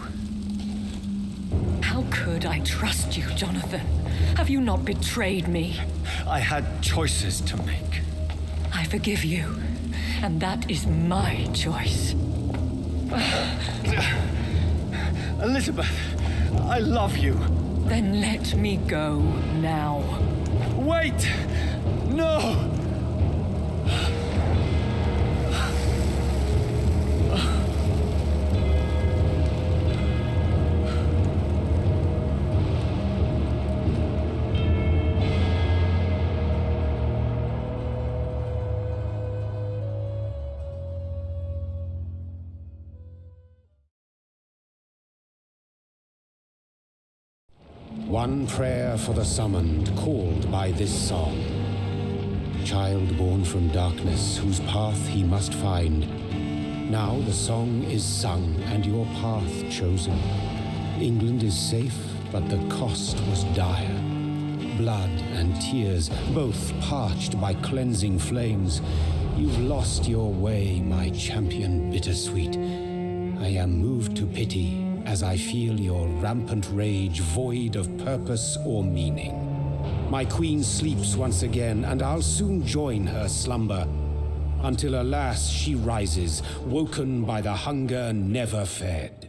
How could I trust you, Jonathan? Have you not betrayed me? I had choices to make. I forgive you, and that is my choice. Elizabeth, I love you. Then let me go now. Wait! No! One prayer for the summoned, called by this song. Child born from darkness, whose path he must find. Now the song is sung, and your path chosen. England is safe, but the cost was dire. Blood and tears, both parched by cleansing flames. You've lost your way, my champion bittersweet. I am moved to pity, as I feel your rampant rage void of purpose or meaning. My queen sleeps once again, and I'll soon join her slumber, until alas she rises, woken by the hunger never fed.